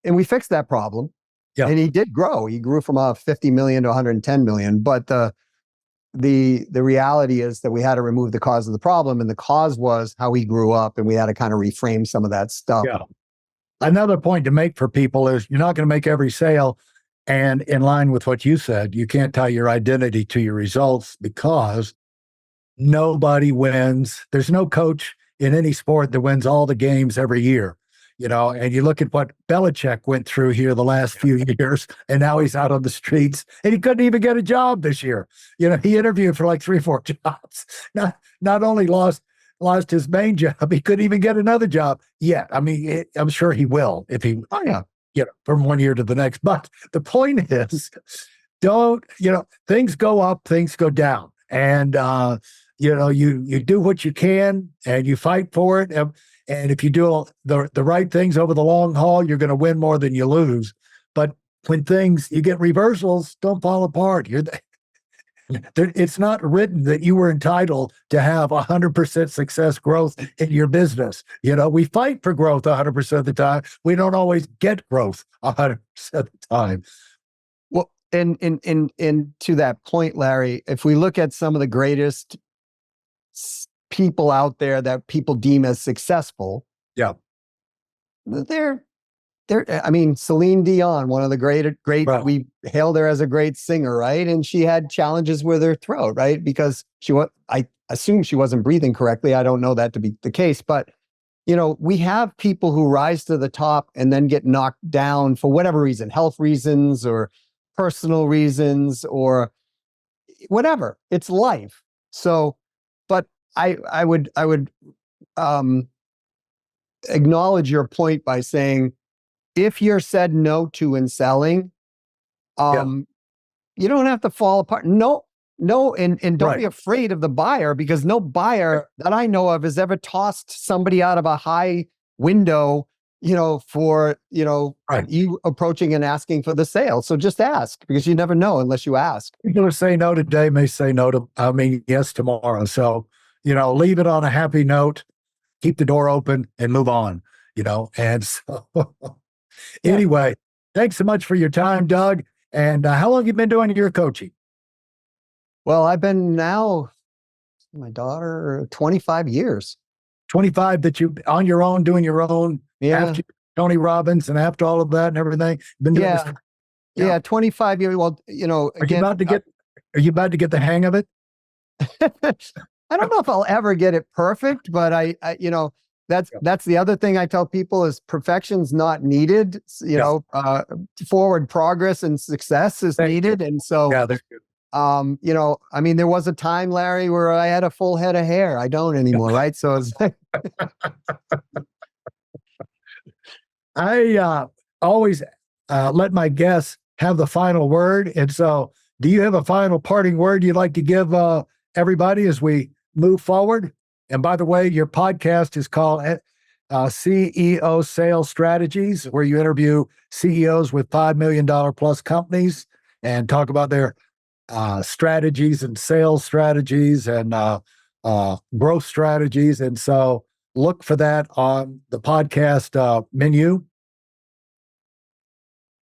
we fixed that problem.
Yeah.
And he did grow. He grew from 50 million to 110 million. But the reality is that we had to remove the cause of the problem. And the cause was how he grew up. And we had to kind of reframe some of that stuff.
Yeah. Another point to make for people is you're not going to make every sale. And in line with what you said, you can't tie your identity to your results because nobody wins. There's no coach in any sport that wins all the games every year, and you look at what Belichick went through here the last few years, and now he's out on the streets and he couldn't even get a job this year. He interviewed for like 3 or 4 jobs. Not only lost his main job, he couldn't even get another job yet. I'm sure he will if he, from one year to the next. But the point is, things go up, things go down. And, you do what you can and you fight for it. And if you do the right things over the long haul, you're going to win more than you lose. But when you get reversals, don't fall apart. It's not written that you were entitled to have 100% success growth in your business. We fight for growth 100% of the time. We don't always get growth 100% of the time.
Well, and to that point, Larry, if we look at some of the greatest people out there that people deem as successful, they're Celine Dion, one of the great, right. We hailed her as a great singer, right? And she had challenges with her throat, right? Because I assume she wasn't breathing correctly. I don't know that to be the case, but we have people who rise to the top and then get knocked down for whatever reason, health reasons or personal reasons or whatever. It's life. So, but I would acknowledge your point by saying, if you're said no to in selling, you don't have to fall apart. No, and don't be afraid of the buyer, because no buyer that I know of has ever tossed somebody out of a high window, for, you approaching and asking for the sale. So just ask, because you never know unless you ask.
People who say no today may say yes tomorrow. So, leave it on a happy note, keep the door open and move on, and so anyway, thanks so much for your time, Doug. And how long have you been doing your coaching?
Well, I've been now, my daughter, 25 years.
25 that you on your own, doing your own, after Tony Robbins and after all of that and everything? Been doing this
25 years. Well,
are you about to get the hang of it?
I don't know if I'll ever get it perfect, but that's the other ththing I tell people is perfection's not needed. Forward progress and success is needed. And so, there was a time, Larry, where I had a full head of hair. I don't anymore. Right. So it's
I always let my guests have the final word. And so, do you have a final parting word you'd like to give everybody as we move forward? And by the way, your podcast is called CEO Sales Strategies, where you interview CEOs with $5 million plus companies and talk about their strategies and sales strategies and growth strategies. And so look for that on the podcast menu.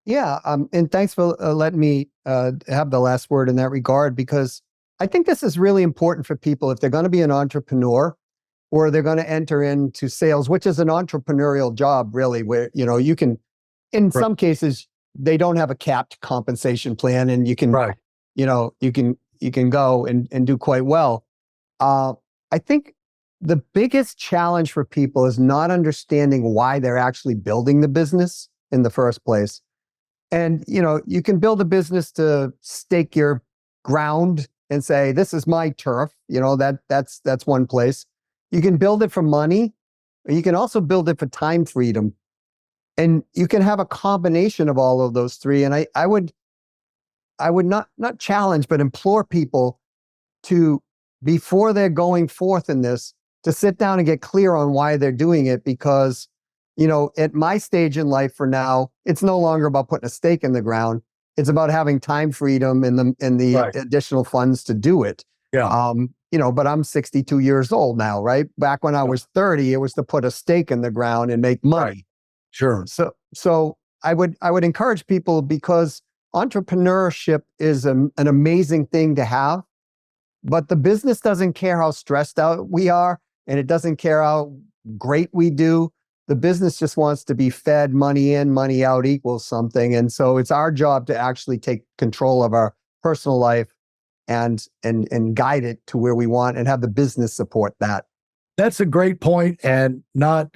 Yeah, and thanks for letting me have the last word in that regard, because I think this is really important for people if they're going to be an entrepreneur or they're going to enter into sales, which is an entrepreneurial job, really, where you can, in some cases, they don't have a capped compensation plan, and you can, you can go and do quite well. I think the biggest challenge for people is not understanding why they're actually building the business in the first place. And, you can build a business to stake your ground and say, this is my turf. That's one place. You can build it for money, or you can also build it for time freedom. And you can have a combination of all of those three. And I would not challenge, but implore people to, before they're going forth in this, to sit down and get clear on why they're doing it. Because, at my stage in life for now, it's no longer about putting a stake in the ground. It's about having time freedom and the additional funds to do it.
Yeah.
But I'm 62 years old now, right? Back when I was 30, it was to put a stake in the ground and make money.
Right. Sure.
So I would encourage people, because entrepreneurship is an amazing thing to have, but the business doesn't care how stressed out we are, and it doesn't care how great we do. The business just wants to be fed money in, money out equals something. And so it's our job to actually take control of our personal life and guide it to where we want, and have the business support that.
That's a great point, and not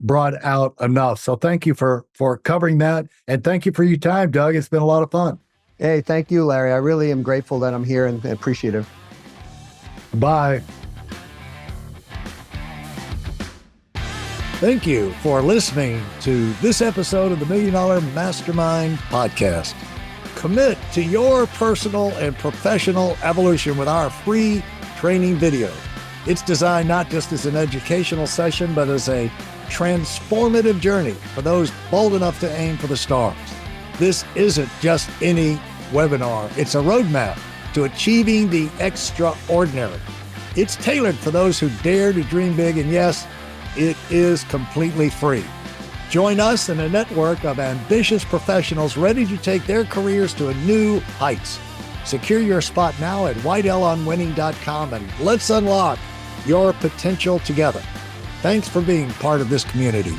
brought out enough. So thank you for covering that. And thank you for your time, Doug. It's been a lot of fun.
Hey, thank you, Larry. I really am grateful that I'm here and appreciative.
Bye.
Thank you for listening to this episode of the $1 Million Mastermind Podcast. Commit to your personal and professional evolution with our free training video. It's designed not just as an educational session, but as a transformative journey for those bold enough to aim for the stars. This isn't just any webinar. It's a roadmap to achieving the extraordinary. It's tailored for those who dare to dream big, and yes, it is completely free. Join us in a network of ambitious professionals ready to take their careers to new heights. Secure your spot now at whitelonwinning.com, and let's unlock your potential together. Thanks for being part of this community.